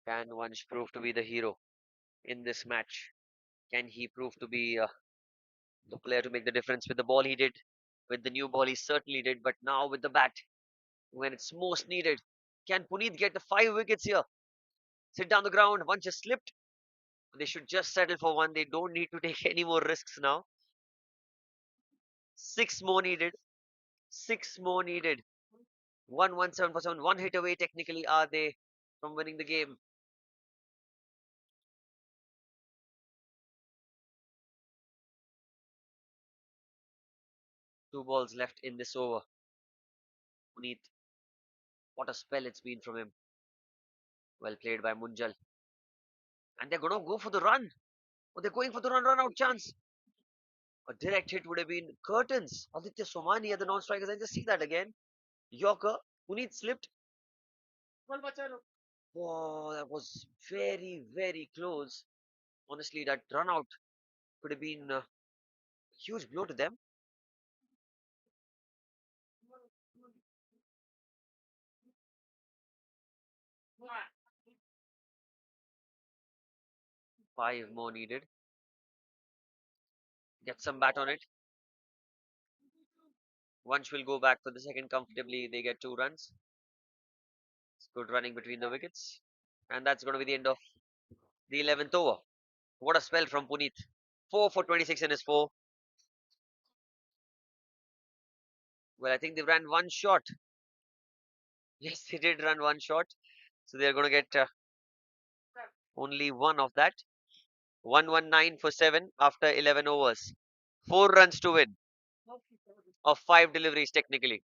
Can Vansh prove to be the hero in this match? Can he prove to be the player to make the difference with the ball he did? With the new ball, he certainly did, but now with the bat, when it's most needed, can Puneet get the 5 wickets here? Sit down the ground, Vansh has slipped. They should just settle for one. They don't need to take any more risks now. 6 more needed. 6 more needed. 1-1, 7 for 7. One hit away, technically, are they from winning the game? Two balls left in this over. Puneet, what a spell it's been from him. Well played by Munjal. And they're going to go for the run. Oh, they're going for the run out chance. A direct hit would have been curtains. Aditya Somani at the non-strikers. I just see that again. Yorker. Puneet slipped. Oh, that was very, very close. Honestly, that run out could have been a huge blow to them. 5 more needed. Get some bat on it. Vansh will go back for the second comfortably. They get 2 runs. It's good running between the wickets. And that's going to be the end of the 11th over. What a spell from Puneet. 4 for 26 in his 4. Well, I think they ran one shot. Yes, they did run one shot. So they're going to get only one of that. 119 for 7 after 11 overs. 4 runs to win of 5 deliveries technically.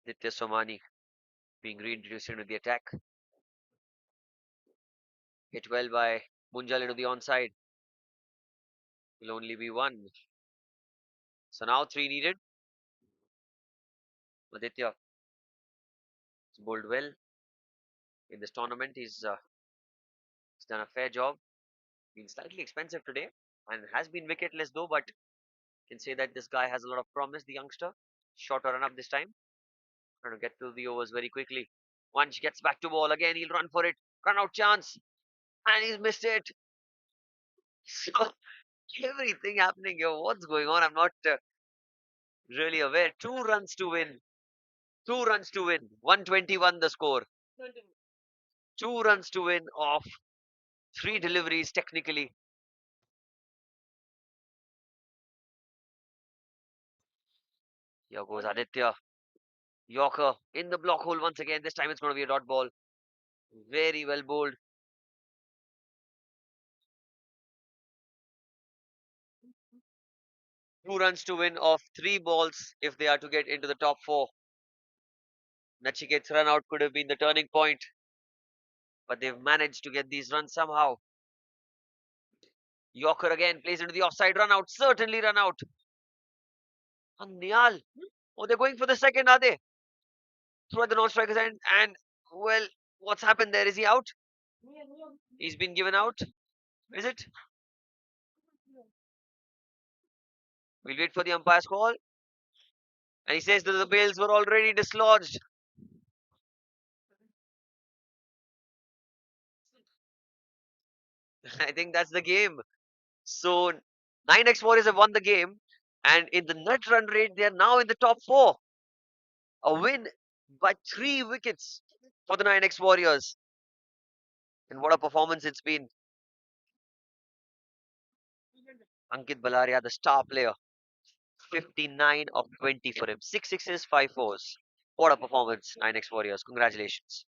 Aditya Somani being reintroduced into the attack. Hit well by Munjal into the onside. Will only be one. So now three needed. Aditya has bowled well in this tournament. He's done a fair job. Been slightly expensive today and has been wicketless though, but can say that this guy has a lot of promise, the youngster. Shorter run up this time. Trying to get through the overs very quickly. Once gets back to ball again, he'll run for it. Run out chance. And he's missed it. So everything happening here. What's going on? I'm not really aware. 2 runs to win. 2 runs to win. 121 the score. 2 runs to win off 3 deliveries technically. Here goes Aditya. Yorker in the block hole once again. This time it's going to be a dot ball. Very well bowled. 2 runs to win off 3 balls if they are to get into the top 4. Nachiket's run out could have been the turning point, but they've managed to get these runs somehow. Yorker again plays into the offside run out. Certainly run out. And Nial. Oh, they're going for the second, are they? Through at the non-striker's end. And, well, what's happened there? Is he out? He's been given out. Is it? We'll wait for the umpire's call. And he says that the bails were already dislodged. I think that's the game. So, Nynex Warriors have won the game. And in the net run rate, they are now in the top 4. A win by 3 wickets for the Nynex Warriors. And what a performance it's been. Ankit Balaria, the star player. 59 of 20 for him. 6 sixes, 5 fours. What a performance, Nynex Warriors. Congratulations.